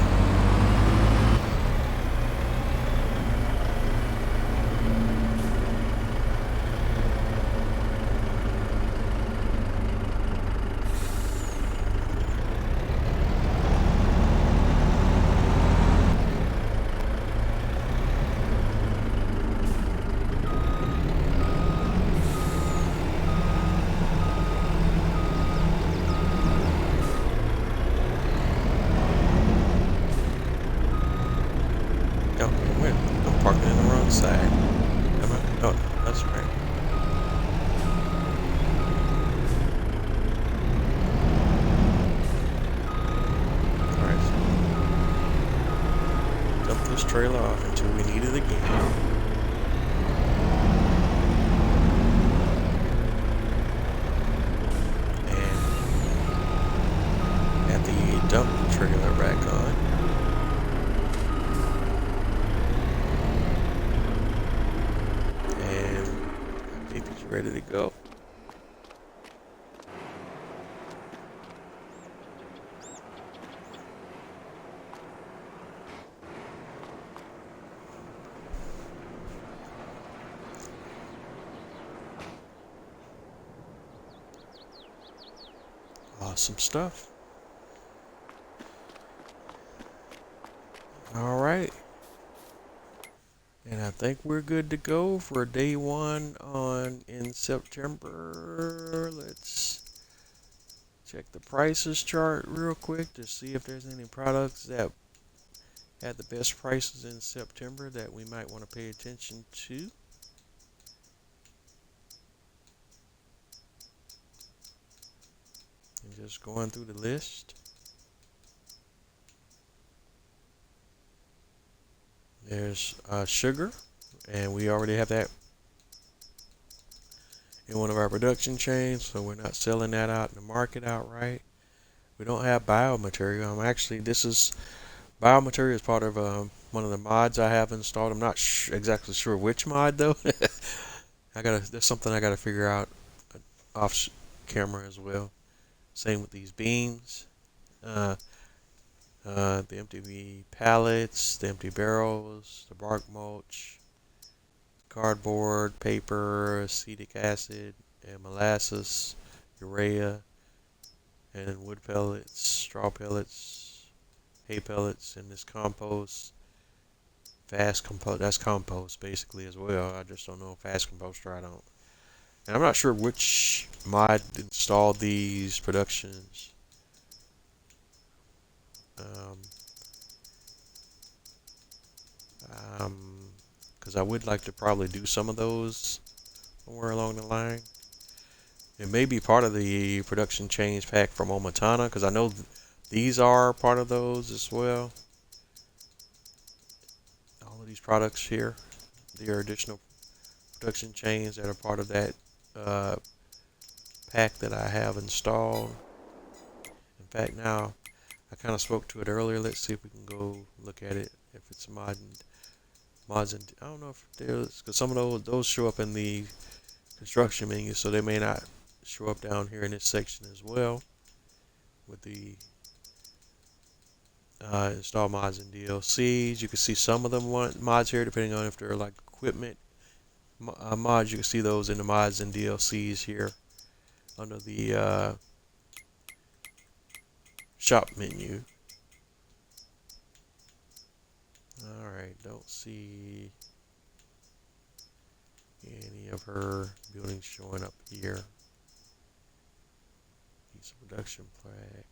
I'm parking in the wrong side. Am I? Oh, that's right. Alright, so dump this trailer off until we need it again. And at the dump trailer back on. Ready to go. Awesome stuff. All right. And I think we're good to go for day one in September. Let's check the prices chart real quick to see if there's any products that had the best prices in September that we might want to pay attention to. And just going through the list. There's sugar, and we already have that in one of our production chains, so we're not selling that out in the market outright. We don't have biomaterial. Biomaterial is part of one of the mods I have installed. I'm not exactly sure which mod though. That's something I gotta figure out off camera as well. Same with these beams, the empty pallets, the empty barrels, the bark mulch, cardboard, paper, acetic acid, and molasses, urea, and then wood pellets, straw pellets, hay pellets, and this compost. Fast compost, that's compost basically as well. I just don't know fast composter, I don't. And I'm not sure which mod installed these productions. Because I would like to probably do some of those somewhere along the line. It may be part of the production change pack from Omatana, because I know these are part of those as well. All of these products here, they are additional production chains that are part of that pack that I have installed. In fact, now I kind of spoke to it earlier. Let's see if we can go look at it. If it's mods, and I don't know if there's, because some of those show up in the construction menu, so they may not show up down here in this section as well with the install mods and DLCs. You can see some of them mods here depending on if they're like equipment mods. You can see those in the mods and DLCs here under the shop menu. Alright, don't see any of her buildings showing up here. Piece of production plaque.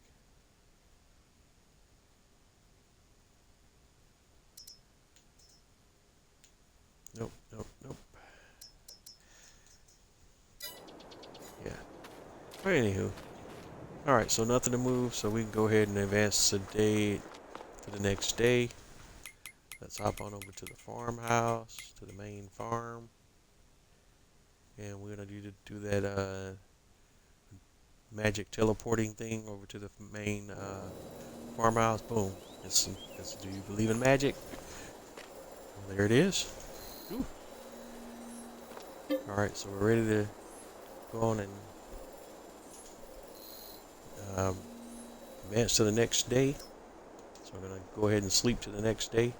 Nope, nope, nope. Yeah. But anywho. Alright, so nothing to move, so we can go ahead and advance the day to the next day. Let's hop on over to the farmhouse, to the main farm. And we're going to do that magic teleporting thing over to the main farmhouse. Boom. Do you believe in magic? Well, there it is. Ooh. Alright, so we're ready to go on and advance to the next day. So we're going to go ahead and sleep to the next day.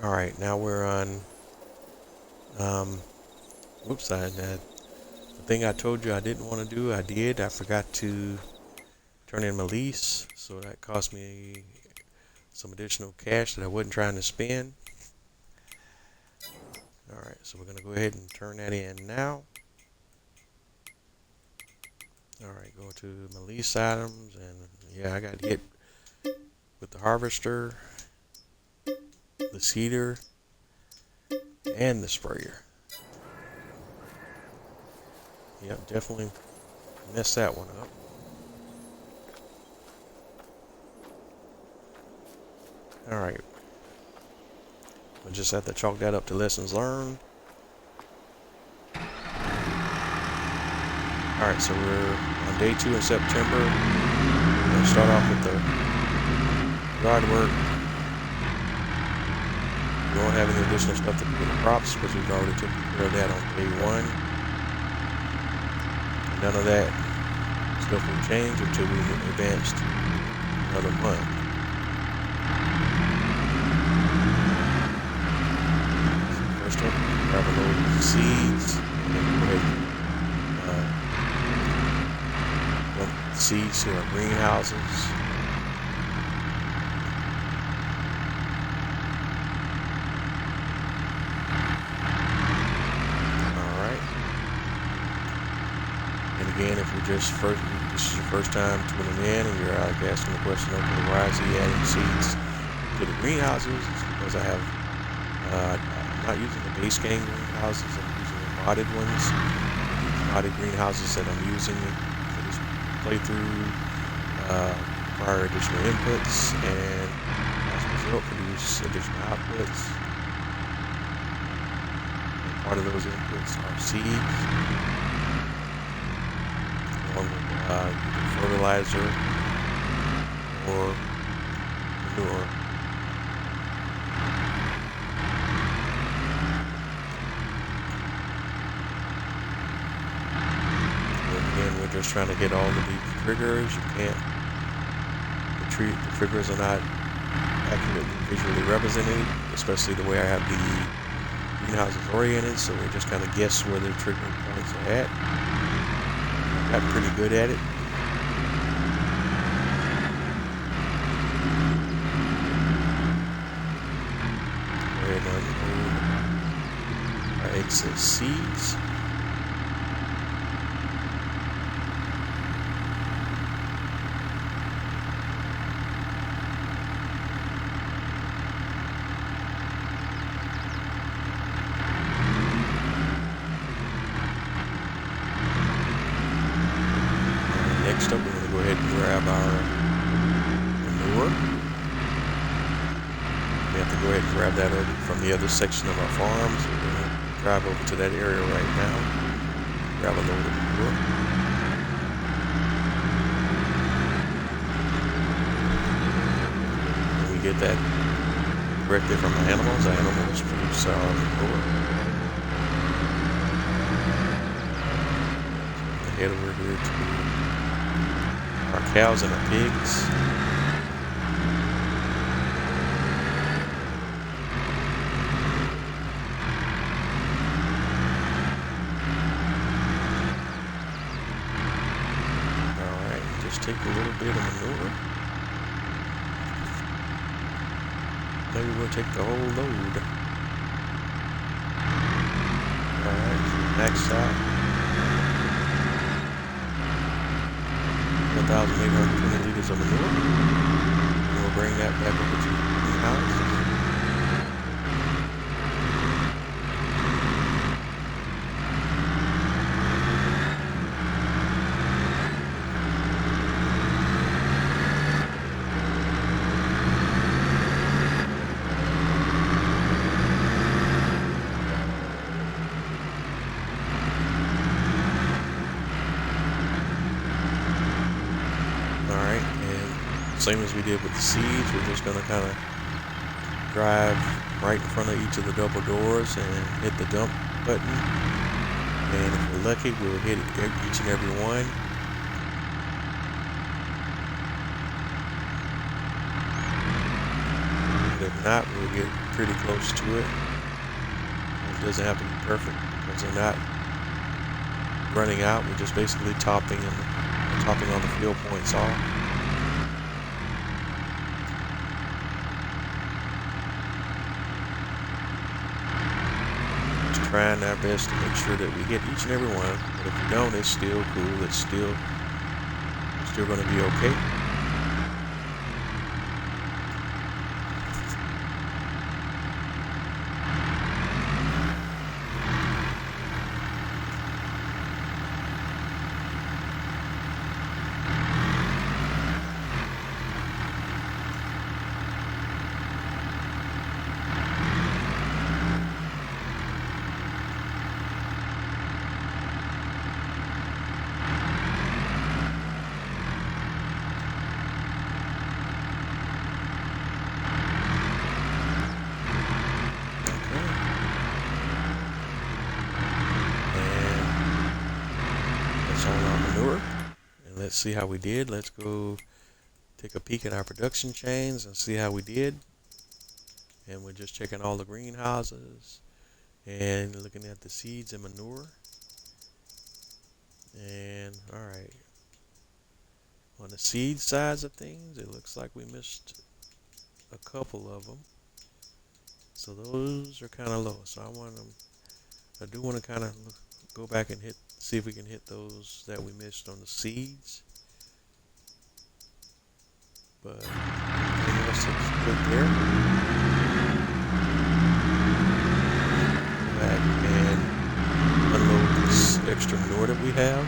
Alright, now we're on, whoops, the thing I told you I didn't want to do, I did. I forgot to turn in my lease, so that cost me some additional cash that I wasn't trying to spend. Alright, so we're going to go ahead and turn that in now. Alright, go to my lease items, and yeah, I got hit with the harvester, the seeder, and the sprayer. Yep, definitely messed that one up. Alright. We'll just have to chalk that up to lessons learned. Alright, so we're on day 2 in September. We're going to start off with the yard work. We won't have any additional stuff to do with the crops because we've already taken care of that on day 1. And none of that stuff will change until we advance to another month. So first up, grab a load of seeds, and then go ahead and dump the seeds to our greenhouses. Again, if this is your first time tuning in and you're asking the question, okay, why is he adding seeds to the greenhouses? It's because I'm not using the base game greenhouses, I'm using the modded ones. These modded greenhouses that I'm using for this playthrough require additional inputs, and as a result produce additional outputs. And part of those inputs are seeds, along with either fertilizer or manure. Again, we're just trying to hit all of these triggers. You can't, the triggers are not accurately visually represented, especially the way I have the greenhouses oriented, so we just kind of guess where the trigger points are at. Got pretty good at it. Go ahead and unload our excess seeds. Next up, we're going to go ahead and grab our manure. We have to go ahead and grab that over from the other section of our farm. So we're going to drive over to that area right now. Grab a load of manure. When we get that directly from the animals produce our manure. So head over here to our cows and our pigs. Alright, just take a little bit of manure. Maybe we'll take the whole load. Alright, max out. 1,820 liters of manure. And we'll bring that back over to the greenhouse. Alright, and same as we did with the seeds, we're just going to kind of drive right in front of each of the double doors and hit the dump button. And if we're lucky, we'll hit each and every one. And if not, we'll get pretty close to it. It doesn't have to be perfect because they're not running out. We're just basically topping on the field points off. Just trying our best to make sure that we hit each and every one. But if we don't, it's still cool. It's still going to be okay. And let's see how we did. Let's go take a peek at our production chains and see how we did. And we're just checking all the greenhouses and looking at the seeds and manure. And alright, on the seed sides of things, it looks like we missed a couple of them, so those are kind of low. So I do want to kind of go back and see if we can hit those that we missed on the seeds. But everything else looks good there. Go back and unload this extra manure that we have.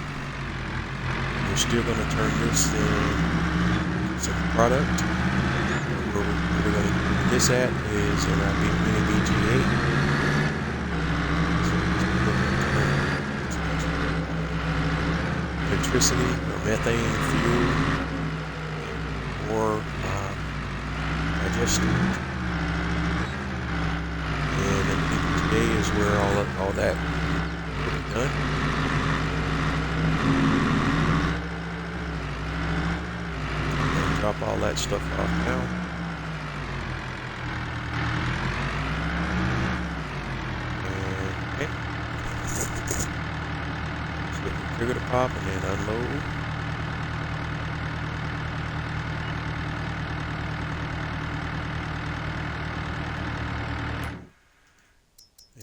We're still going to turn this in some product. Where we're going to do this at is in our mini BGA. So electricity or methane fuel or digestion. And the mini BGA is where all that will be done. Drop all that stuff off now. Okay. Just wait for the trigger to pop and then unload.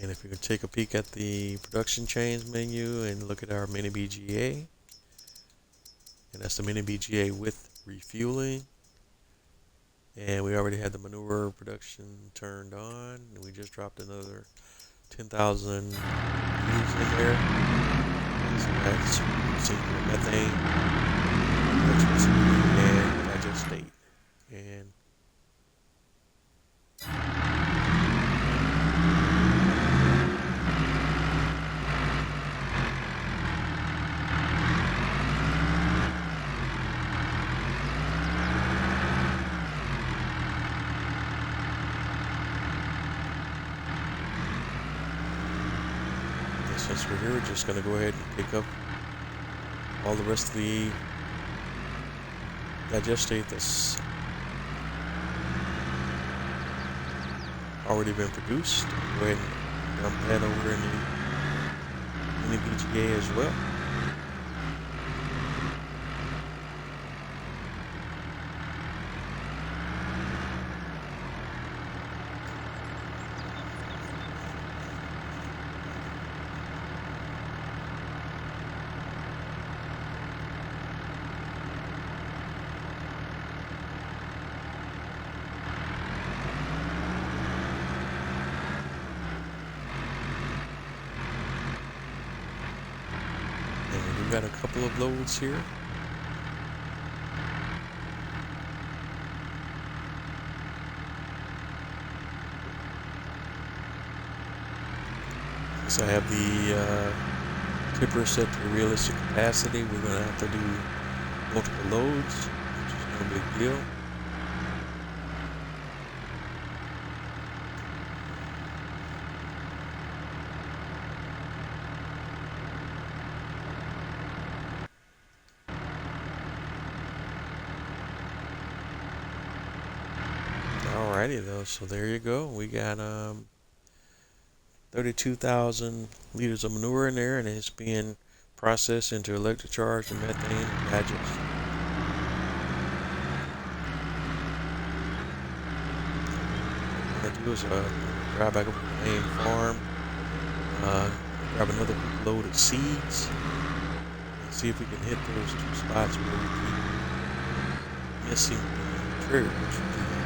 And if you could take a peek at the production chains menu and look at our mini BGA, and that's the mini BGA with refueling. And we already had the manure production turned on, and we just dropped another 10,000 liters in there. So that's single methane, electricity, and digestate. And since we're here, we're just going to go ahead and pick up all the rest of the digestate that's already been produced. Go ahead and dump that over in the BGA as well. We've got a couple of loads here. Since I have the tipper set to realistic capacity, we're going to have to do multiple loads, which is no big deal. Alrighty though, so there you go. We got 32,000 liters of manure in there, and it's being processed into electric charge and methane and digestion. What I'm going to do is drive back over to the main farm, grab another load of seeds, and see if we can hit those two spots where we keep missing the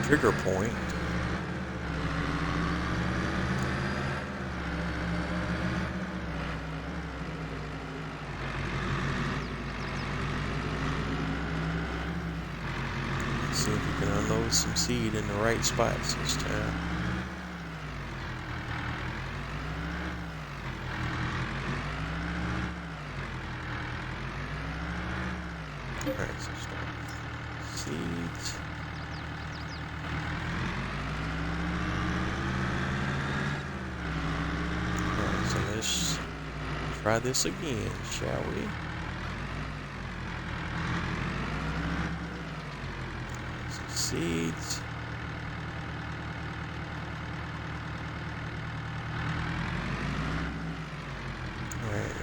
trigger point. See if we can unload some seed in the right spots this time. Alright, so start with seeds. Alright, so let's try this again, shall we? Seeds. Alright,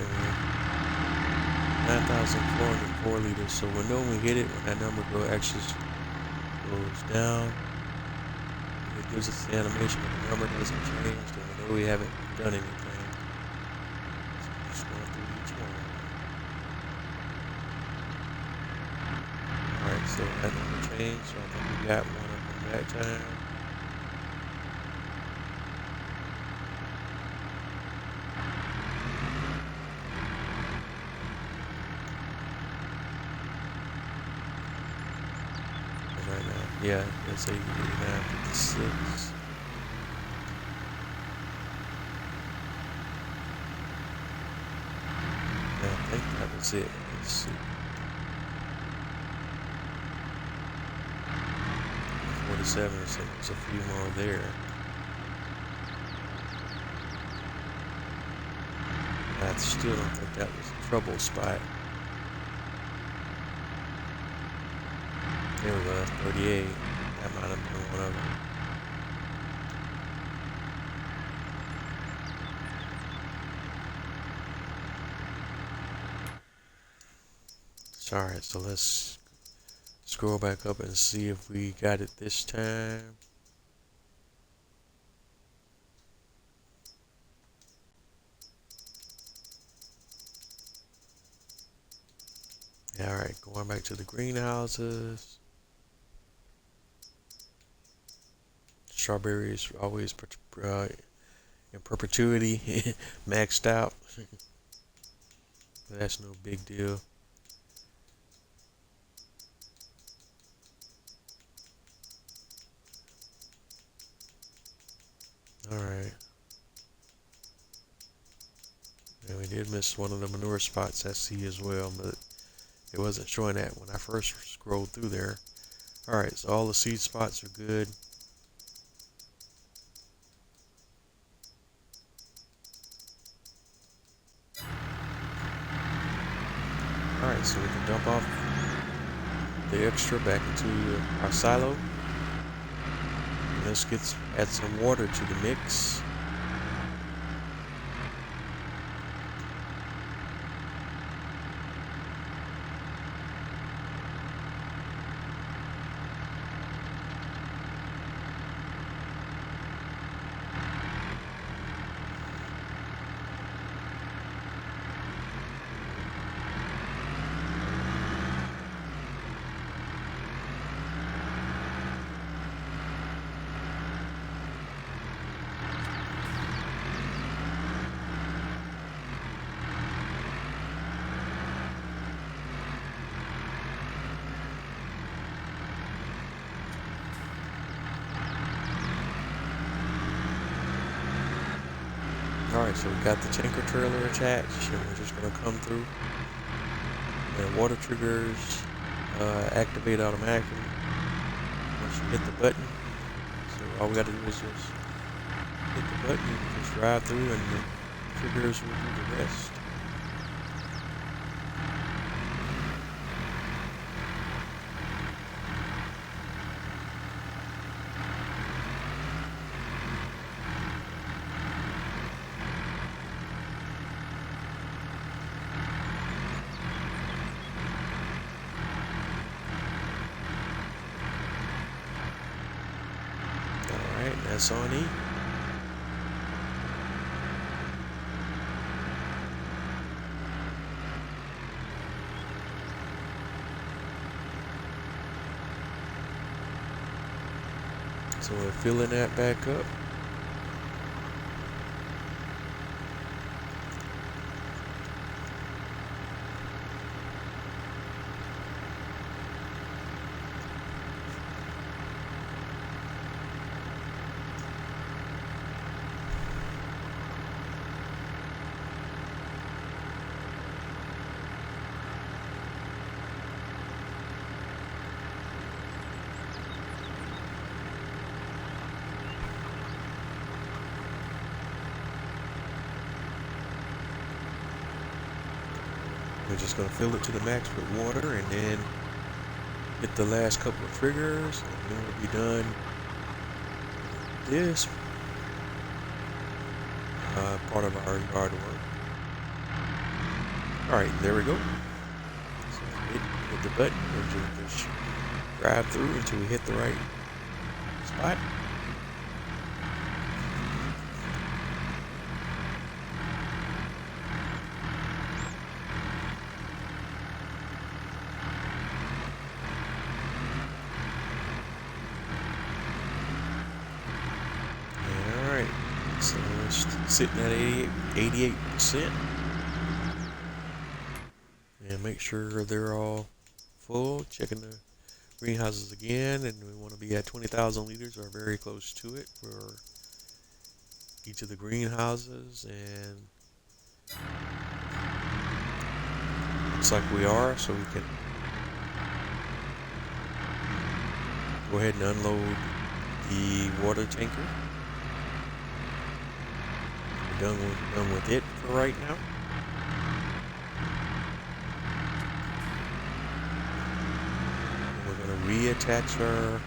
9,404 liters. So we know when we hit it, when that number actually goes down, it gives us the animation. If the number doesn't change, then we know we haven't done anything. So we're just going through each one. Alright, so that number changed, so I think we got one of them that time. Yeah, it's 89.56. I think that was it. Let's see. 47, so there's a few more there. I still don't think that was a trouble spot. There we go, that's 38. That might have been one of them. Alright, so let's scroll back up and see if we got it this time. Alright, going back to the greenhouses. Strawberries always in perpetuity maxed out. But that's no big deal. Alright. And we did miss one of the manure spots I see as well, but it wasn't showing that when I first scrolled through there. Alright, so all the seed spots are good. Alright, so we can dump off the extra back into our silo. And let's add some water to the mix. Alright, so we got the tanker trailer attached, and we're just going to come through. And water triggers activate automatically once you hit the button. So all we got to do is just hit the button and just drive through, and the triggers will do the rest. That's on E. So we're filling that back up. We're just going to fill it to the max with water and then hit the last couple of triggers, and then we'll be done with this part of our yard work. Alright, there we go. So hit the button and just drive through until we hit the right spot. So it's sitting at 88%. And make sure they're all full. Checking the greenhouses again, and we want to be at 20,000 liters or very close to it for each of the greenhouses, and looks like we are, so we can go ahead and unload the water tanker. We're done with it for right now. And we're going to reattach our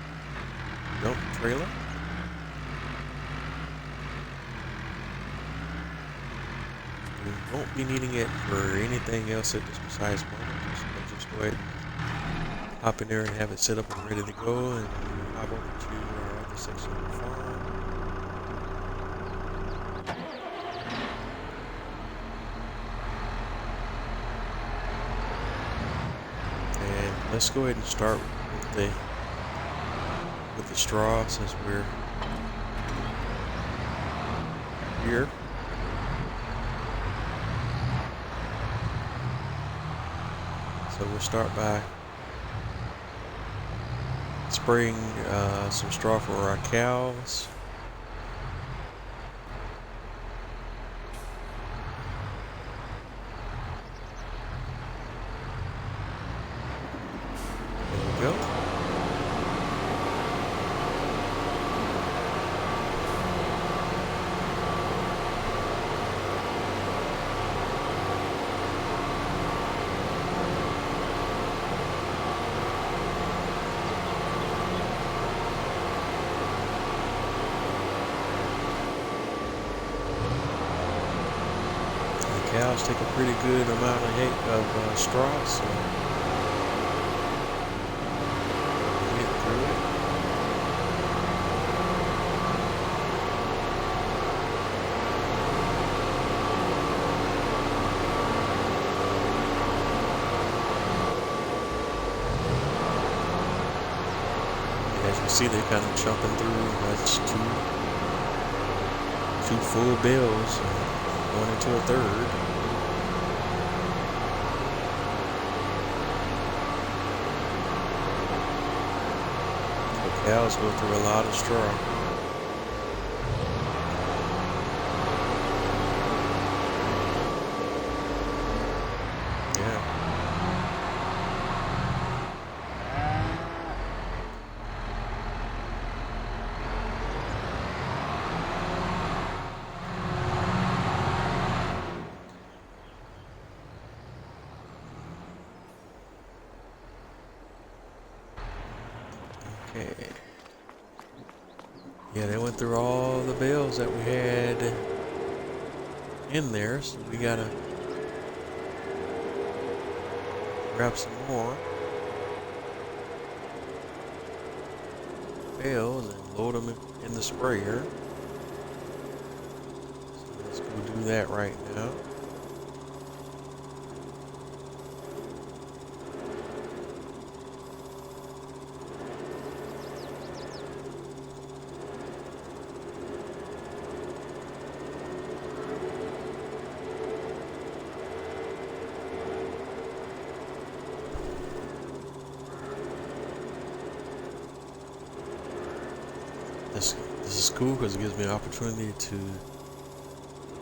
dump trailer. We won't be needing it for anything else at this precise moment. We'll just go ahead and hop in there and have it set up and ready to go, and hop over to our other section of the farm. And let's go ahead and start with the straw, since we're here. So we'll start by spraying some straw for our cows. There we go. Cows take a pretty good amount of straw, so get through it. As you see, they're kind of jumping through. That's two full bales, going into a third. Cows go through a lot of straw. Yeah. Okay. Yeah, they went through all the bales that we had in there, so we gotta grab some more bales and load them in the sprayer. So let's go do that right now. This is cool because it gives me an opportunity to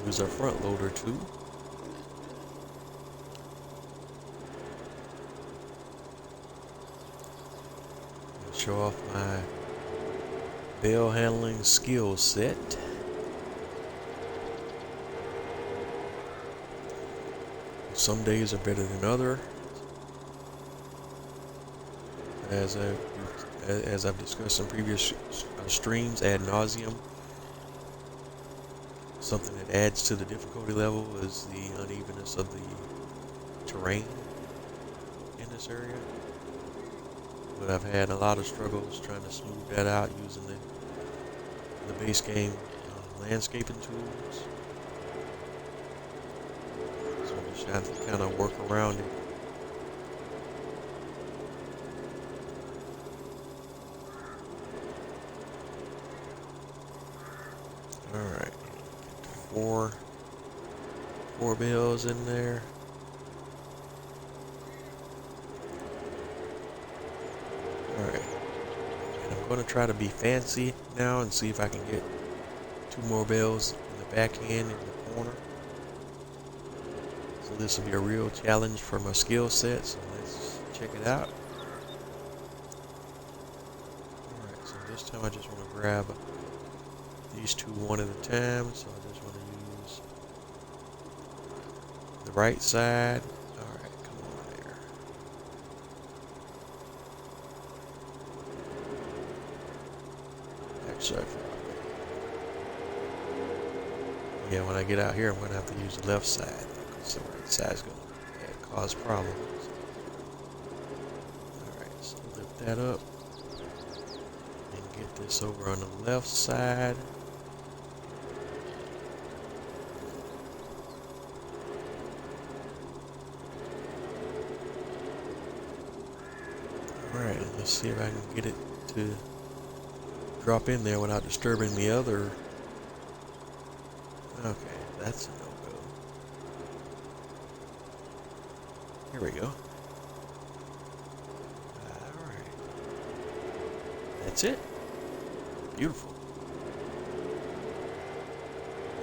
use our front loader too. And show off my bale handling skill set. Some days are better than others. As I've discussed in previous streams ad nauseum, something that adds to the difficulty level is the unevenness of the terrain in this area. But I've had a lot of struggles trying to smooth that out using the base game landscaping tools. So I'm just trying to kind of work around it. Alright, four bales in there. going to try to be fancy now and see if I can get 2 more bells in the back end in the corner. So this will be a real challenge for my skill set, so let's check it out. Alright, so this time I just want to grab these 2 one at a time, so I just want to use the right side. Alright, come on there. Actually, yeah, when I get out here, I'm going to have to use the left side, because the right side is going to cause problems. Alright, so lift that up and get this over on the left side. Alright, let's see if I can get it to drop in there without disturbing the other. Okay, that's a no-go. Here we go. Alright. That's it. Beautiful.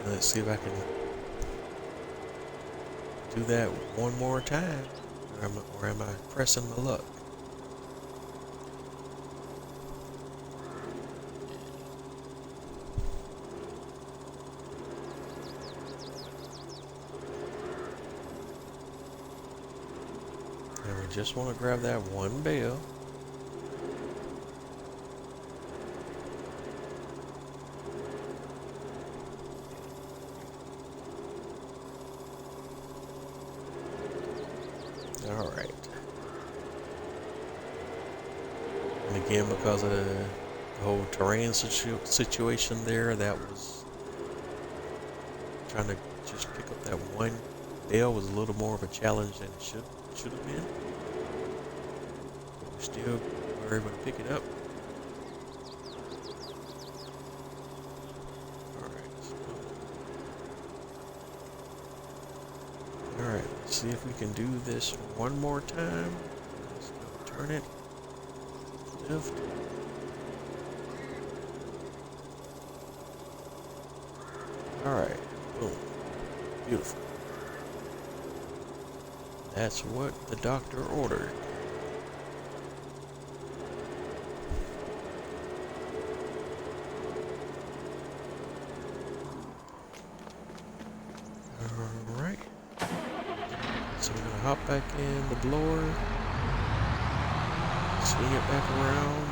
Let's see if I can do that one more time. Or am I pressing my luck? And we just want to grab that one bell. Alright. And again, because of the whole terrain situation there, that was trying to just pick up that one bell was a little more of a challenge than it should have been. But we still were able to pick it up. Alright, let's see if we can do this one more time. Let's go turn it. Lift. Alright, boom. Beautiful. That's what the doctor ordered. Alright. So we're gonna hop back in the blower. Swing it back around.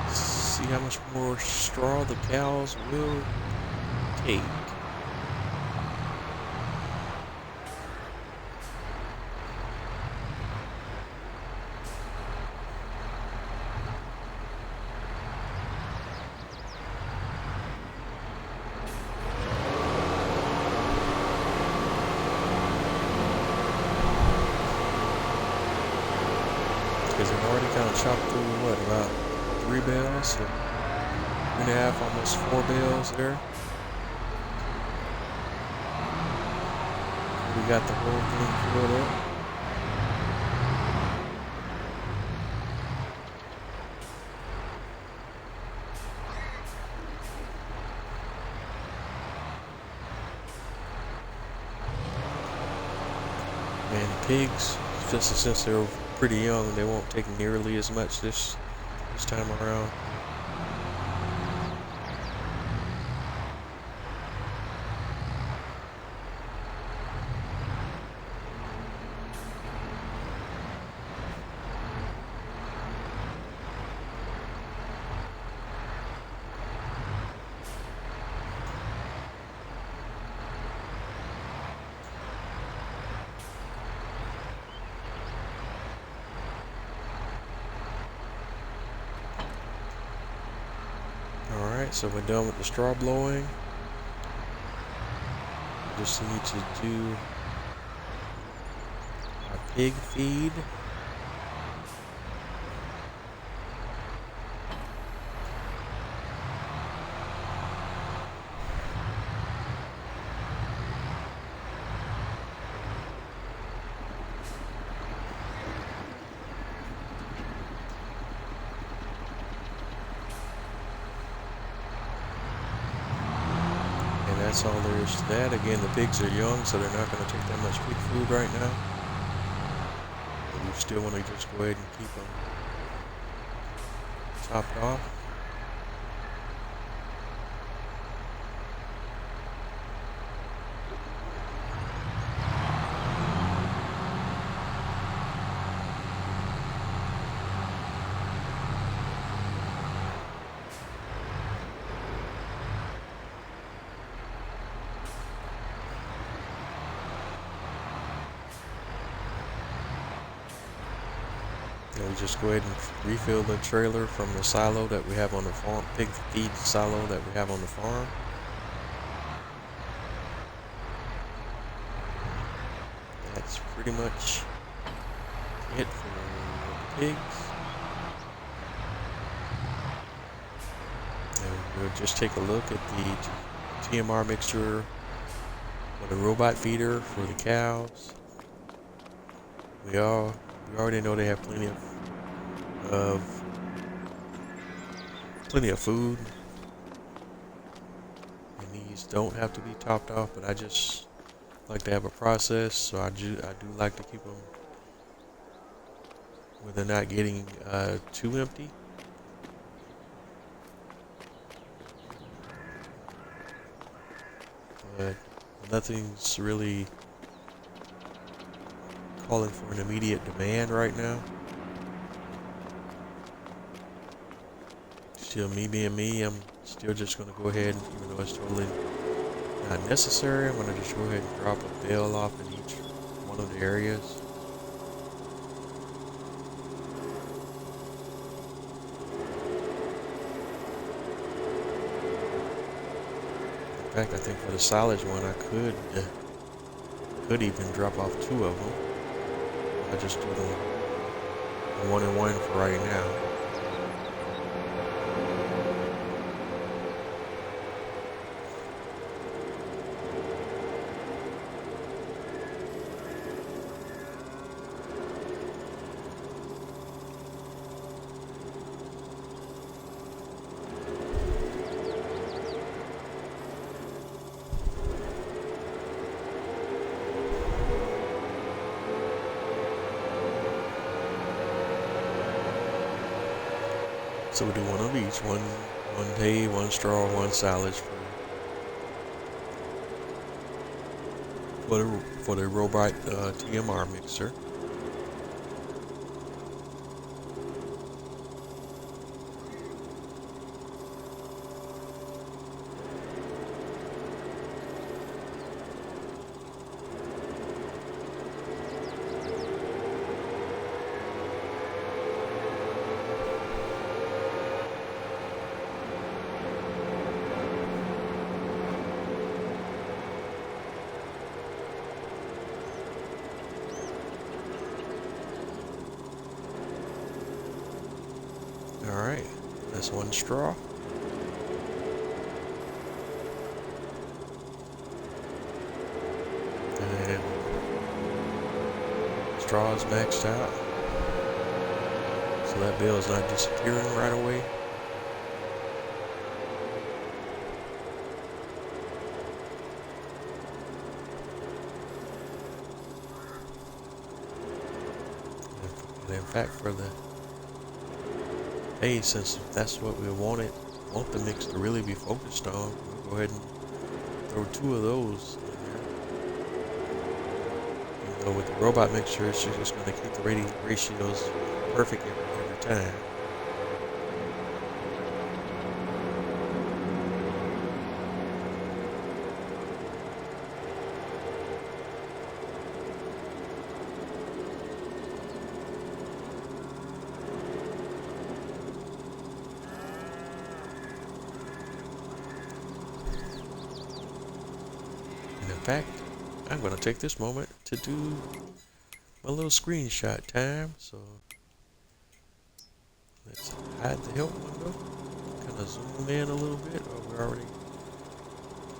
And see how much more straw the cows will take. Because I've already kind of chopped through, what, about 3 bales, so 3.5, almost 4 bales there. We got the whole thing filled up. And pigs, just since they're pretty young, they won't take nearly as much this time around. Alright, so we're done with the straw blowing. We just need to do our pig feed. that's all there is to that. Again, the pigs are young, so they're not going to take that much pig food right now. But we still want to just go ahead and keep them topped off. And we just go ahead and refill the trailer from the silo that we have on the farm, pig feed silo that we have on the farm. That's pretty much it for the pigs. And we'll just take a look at the TMR mixture for the robot feeder for the cows. We already know they have plenty of food, and these don't have to be topped off, but I just like to have a process, so I do like to keep them where they're not getting too empty. But nothing's really calling for an immediate demand right now. Still, me being me, I'm still just going to go ahead, even though it's totally not necessary, I'm going to just go ahead and drop a bale off in each one of the areas. In fact, I think for the silage one, I could even drop off 2 of them. I just do the 1 and 1 for right now. So we do 1 of each, one hay, 1 straw, 1 silage for the robot TMR mixer. Alright, that's 1 straw. And straw is maxed out. So that bale is not disappearing right away. And in fact, for the hay, since that's what we want the mix to really be focused on, we'll go ahead and throw 2 of those in there. Even though with the robot mixture, it's just going to keep the ratios perfect every time. In fact, I'm going to take this moment to do my little screenshot time. So let's hide the help window. Kind of zoom in a little bit. Oh,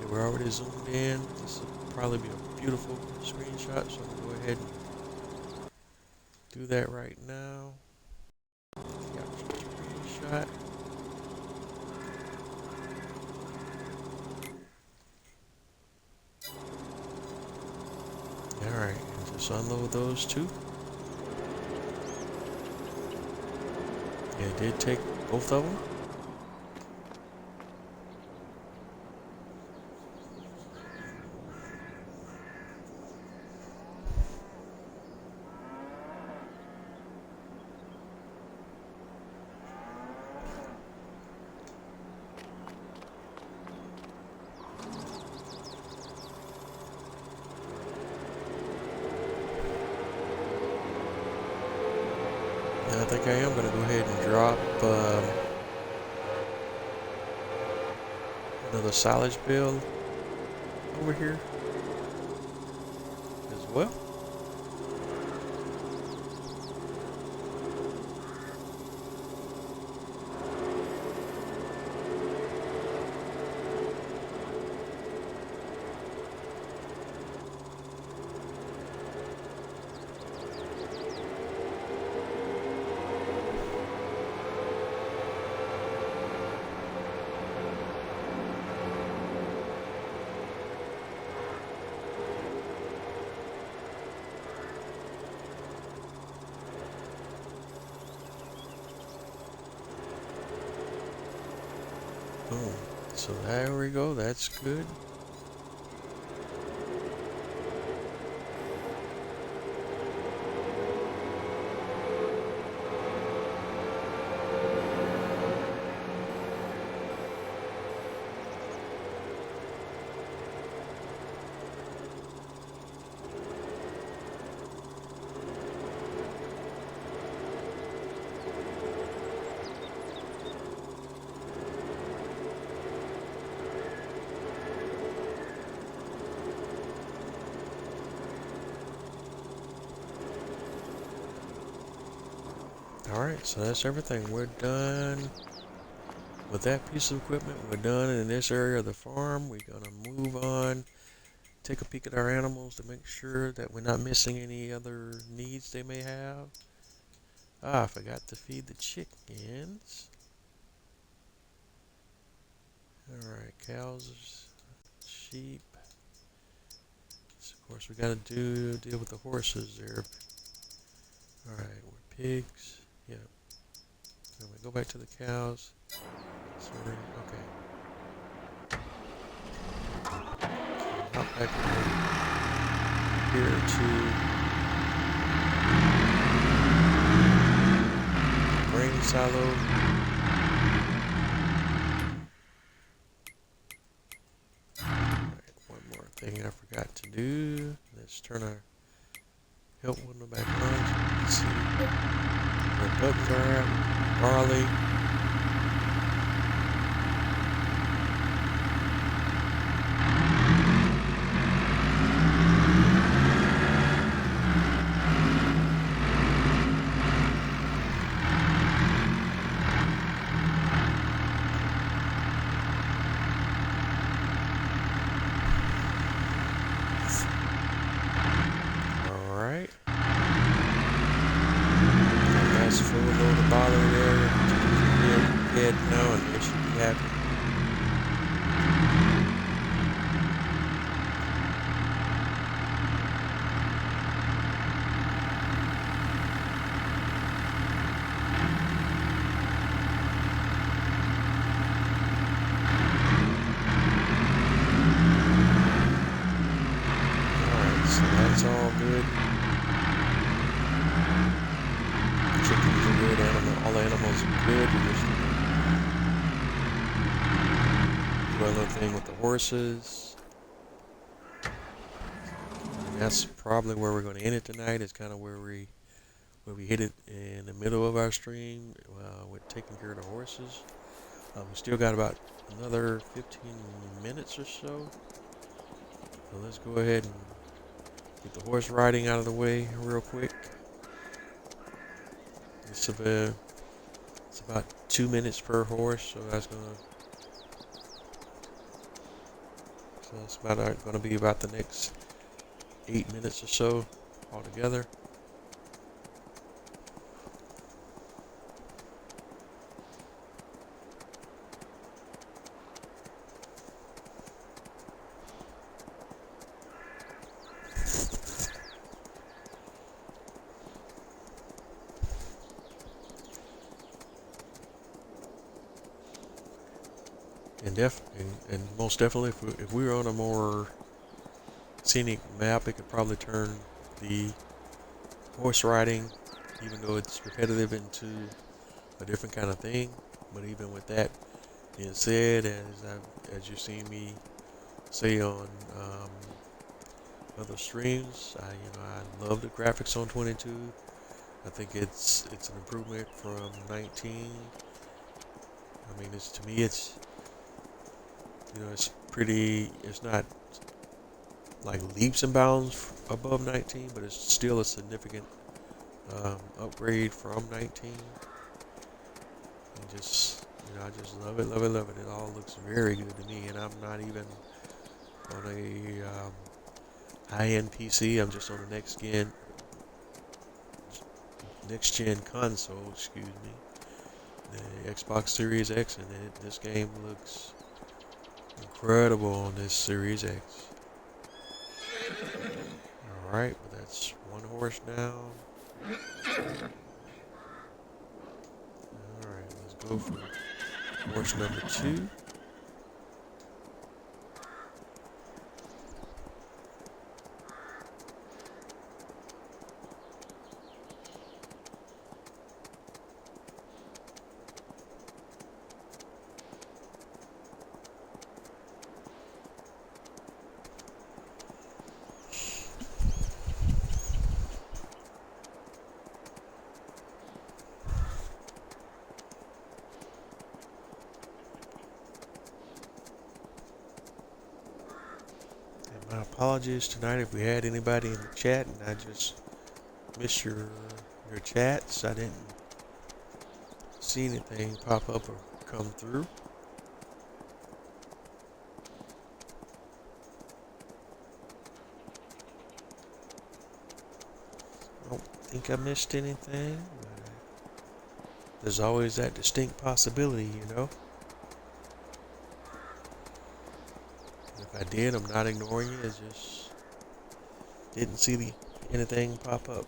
we're already zoomed in. This will probably be a beautiful screenshot. So I'm going to go ahead and do that right now. Capture screenshot. Alright, just unload those two. Yeah, it did take both of them. I think I am going to go ahead and drop another silage bale over here as well. Boom. So there we go. That's good. Alright, so that's everything. We're done with that piece of equipment. We're done in this area of the farm. We're going to move on, take a peek at our animals to make sure that we're not missing any other needs they may have. I forgot to feed the chickens. Alright, cows, sheep. So of course, we got to deal with the horses there. Alright, we're pigs. Yeah. So we go back to the cows. Sorry. Okay. Hop back over here to grain silo. Alright, one more thing I forgot to do. Let's turn our help window back on so you can see where buttons are at. Barley. Alright. That's full load of barley there. Head now, and they should be happy. Alright, so that's all good. Chickens are good, all the animals are good. We just do our little thing with the horses. And that's probably where we're going to end it tonight. It's kind of where we hit it in the middle of our stream with taking care of the horses. We still got about another 15 minutes or so. So let's go ahead and get the horse riding out of the way real quick. It's about 2 minutes per horse, so that's gonna be about the next 8 minutes or so altogether. and most definitely, if we were on a more scenic map, it could probably turn the horse riding, even though it's repetitive, into a different kind of thing. But even with that being said, as you've seen me say on other streams, I love the graphics on 22. I think it's an improvement from 19. I mean, it's to me, it's pretty. It's not like leaps and bounds above 19, but it's still a significant upgrade from 19. And I just love it, love it, love it. It all looks very good to me, and I'm not even on a high-end PC. I'm just on the next gen console. Excuse me, the Xbox Series X, and this game looks incredible on this Series X. All right, but that's one horse down. All right, let's go for horse number 2. My apologies tonight if we had anybody in the chat and I just missed your chats. I didn't see anything pop up or come through. I don't think I missed anything. There's always that distinct possibility, If I did, I'm not ignoring you. It's just didn't see anything pop up.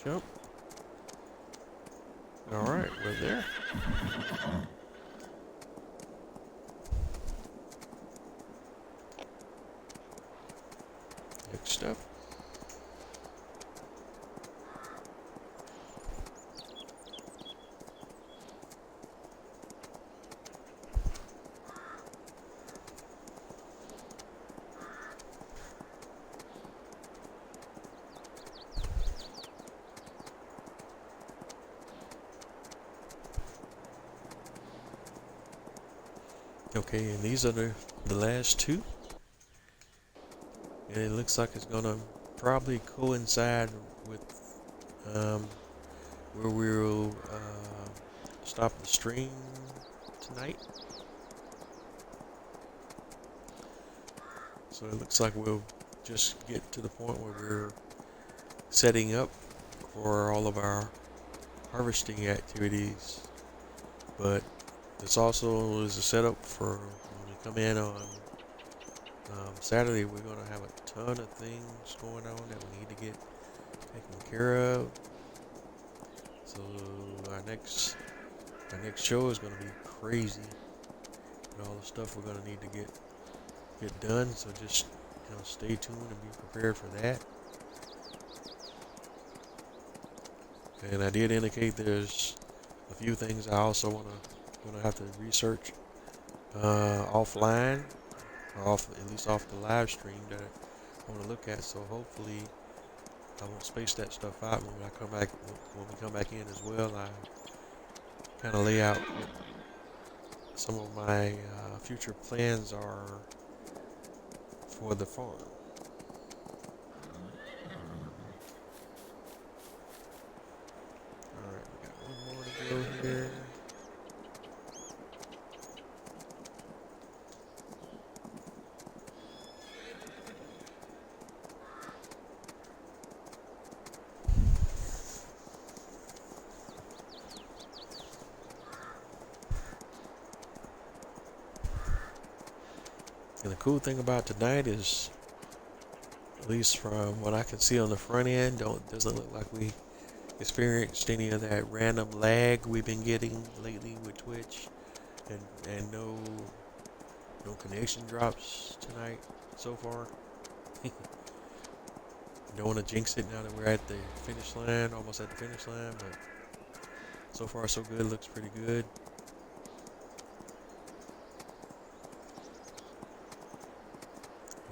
Jump. Alright, we're there. Next up. Okay, and these are the last two. And it looks like it's gonna probably coincide with where we'll stop the stream tonight. So it looks like we'll just get to the point where we're setting up for all of our harvesting activities. But this also is a setup for when we come in on Saturday. We're going to have a ton of things going on that we need to get taken care of. So our next show is going to be crazy, and all the stuff we're going to need to get done. So just stay tuned and be prepared for that. And I did indicate there's a few things I also gonna have to research offline, or at least off the live stream, that I want to look at. So hopefully I won't space that stuff out when we come back in as well. I kind of lay out what some of my future plans are for the farm. Alright, we got one more to go here. cool thing about tonight is, at least from what I can see on the front end, doesn't look like we experienced any of that random lag we've been getting lately with Twitch, and no connection drops tonight so far. Don't want to jinx it now that we're at the finish line, almost at the finish line, but so far so good. Looks pretty good.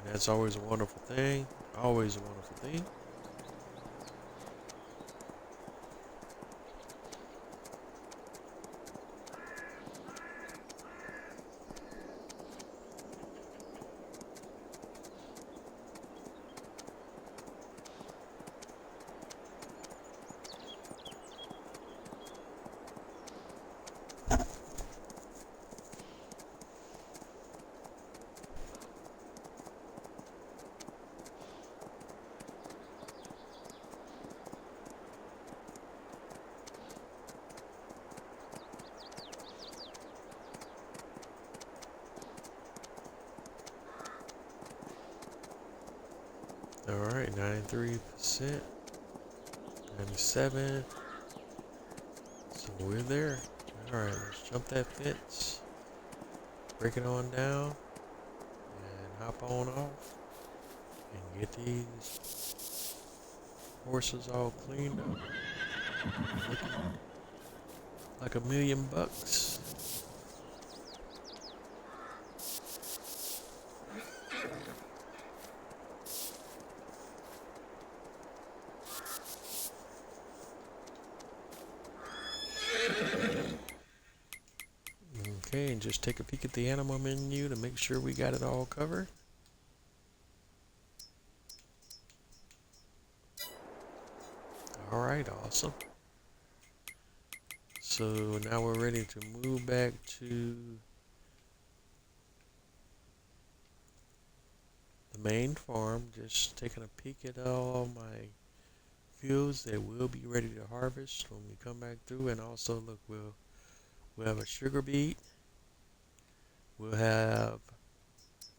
And that's always a wonderful thing. Always a wonderful thing. Alright, 93%, 97. So we're there. Alright, let's jump that fence, break it on down, and hop on off, and get these horses all cleaned up. Looking like $1,000,000. Okay, and just take a peek at the animal menu to make sure we got it all covered. Alright, awesome. So now we're ready to move back to the main farm. Just taking a peek at all my fields that will be ready to harvest when we come back through. And also, look, we'll have a sugar beet. We'll have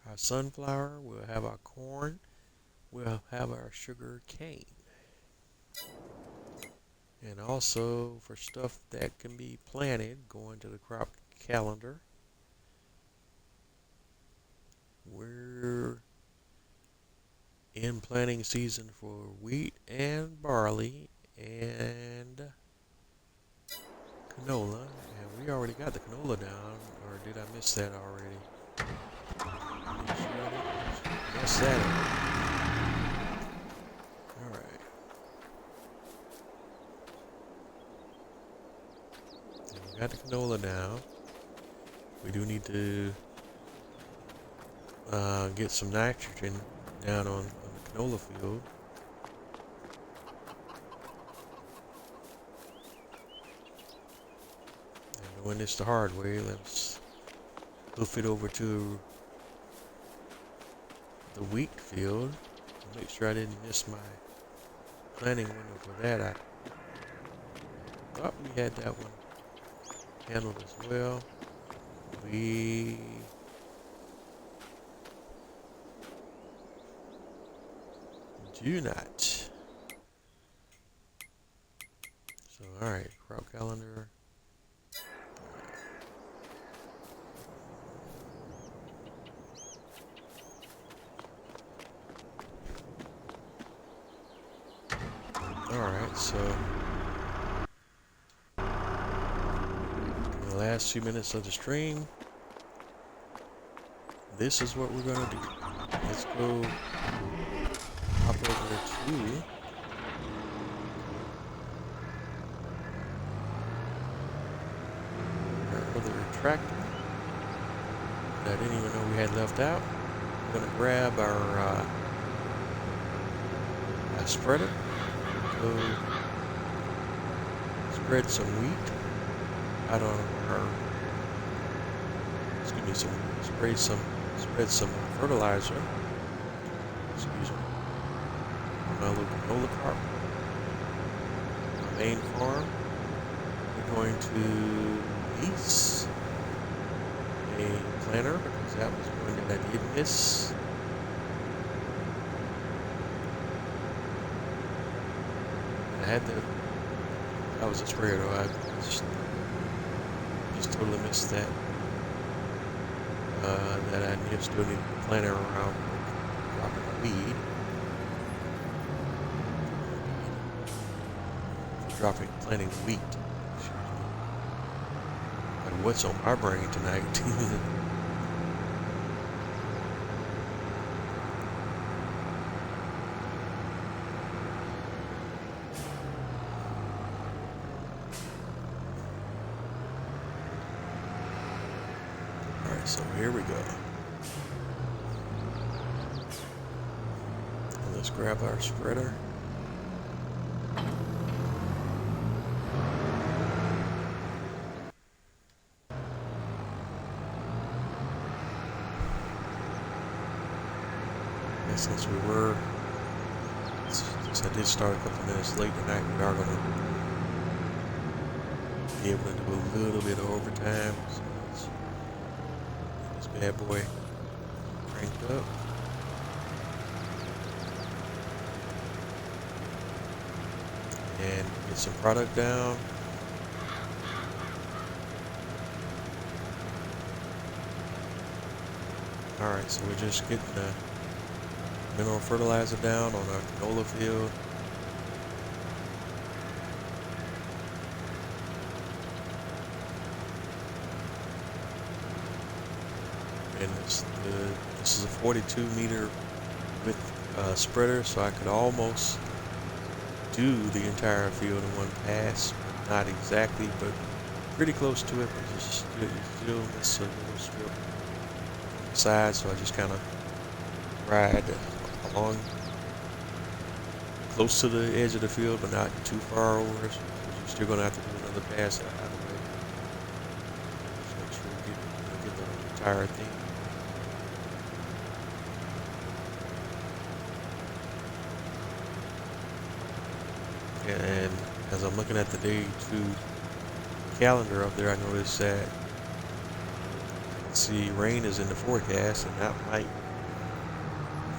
our sunflower. We'll have our corn. We'll have our sugar cane. And also for stuff that can be planted, going to the crop calendar, we're in planting season for wheat and barley and canola. And we already got the canola down, or did I miss that already? Make sure I didn't mess that up. Alright. We got the canola now. We do need to get some nitrogen down on the canola field. And doing this the hard way, let's hoof it over to the wheat field. Make sure I didn't miss my planting window for that. I thought we had that one handled as well. We do not. So, alright, crop calendar. Alright, so in the last few minutes of the stream, this is what we're gonna do. Let's go hop over to our other tractor that I didn't even know we had left out. We're gonna grab our spreader, go spread some wheat out on our, spread some fertilizer, excuse me, on my little canola crop, my main farm. We're going to lease a planter because because that was one that I did miss. I had to. That was a sprayer though. I just totally missed that. That I still need to plan around dropping weed. Dropping, planting wheat. And what's on my brain tonight? Alright, so here we go. And let's grab our spreader. Since I did start a couple minutes late tonight, we are going to be able to do a little bit of overtime. So let's get this bad boy cranked up. And get some product down. Alright, so we're just getting the mineral fertilizer down on our canola field. And this is a 42 meter width spreader, so I could almost do the entire field in one pass. Not exactly, but pretty close to it, but just still miss a little strip on the side, so I just kind of ride along close to the edge of the field, but not too far over. So you're still going to have to do another pass out of the way. Just make sure you get the entire thing. And as I'm looking at the day 2 calendar up there, I noticed that, see, rain is in the forecast, and that might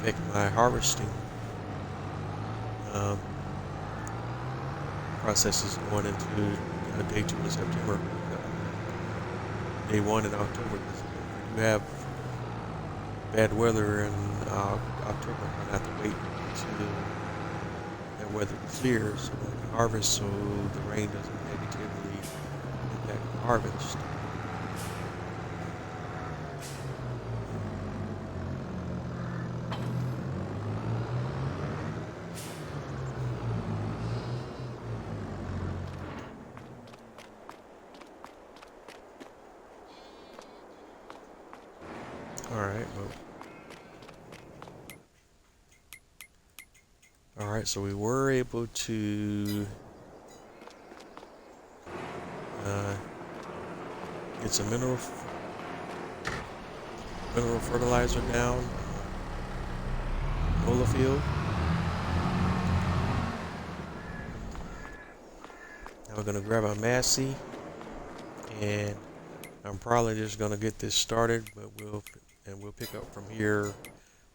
affect my harvesting processes going into day 2 in September, day 1 in October. If you have bad weather in October, I'm going to have to wait until that weather clears so we can harvest, so the rain doesn't negatively impact the harvest. Alright, so we were able to get some mineral fertilizer down canola field. Now we're going to grab our Massey, and I'm probably just going to get this started, but we'll pick up from here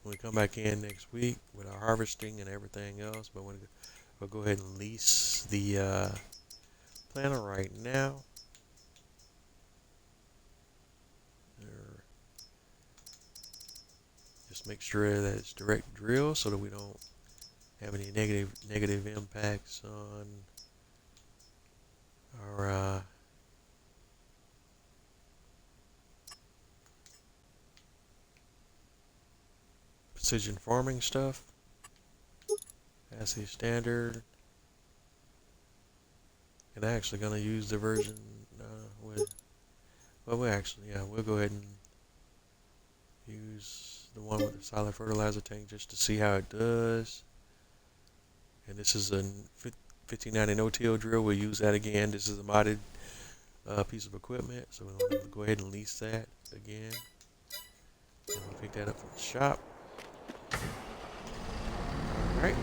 when we come back in next week with our harvesting and everything else. But we'll go ahead and lease the planter right now. Just make sure that it's direct drill so that we don't have any negative impacts on our precision farming stuff. ASCII standard. And I'm actually going to use the version we'll go ahead and use the one with the solid fertilizer tank just to see how it does. And this is a 1590 no-till drill. We'll use that again. This is a modded piece of equipment, so we'll go ahead and lease that again. And we'll pick that up from the shop. Alright,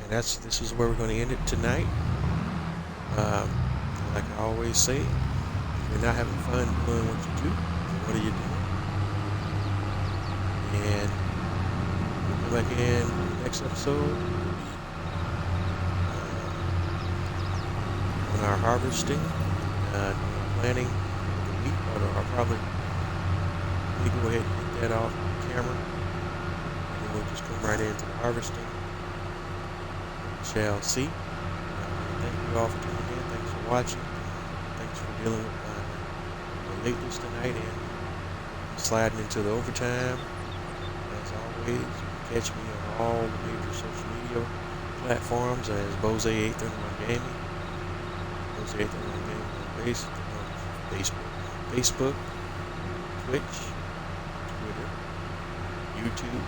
and this is where we're going to end it tonight. Like I always say, if you're not having fun doing what you do, what are you doing? And we'll come back in next episode on our harvesting, planting the wheat. I'll probably go ahead and get that off camera, and then we'll just come right into the harvesting. We shall see. Thank you all for tuning in. Thanks for watching. Thanks for dealing with my lateness tonight and sliding into the overtime. As always, you can catch me on all the major social media platforms as Bose831 Gaming. Bose831 Gaming on Facebook, Twitch, Twitter, YouTube,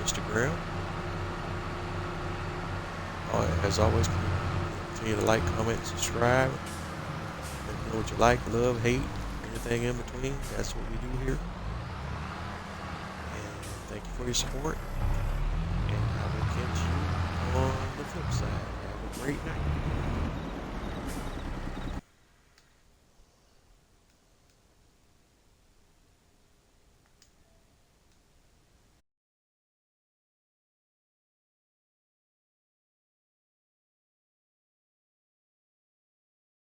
Instagram. As always, continue to like, comment, subscribe. Let me know what you like, love, hate, anything in between. That's what we do here. And thank you for your support. And I will catch you on the flip side. Have a great night.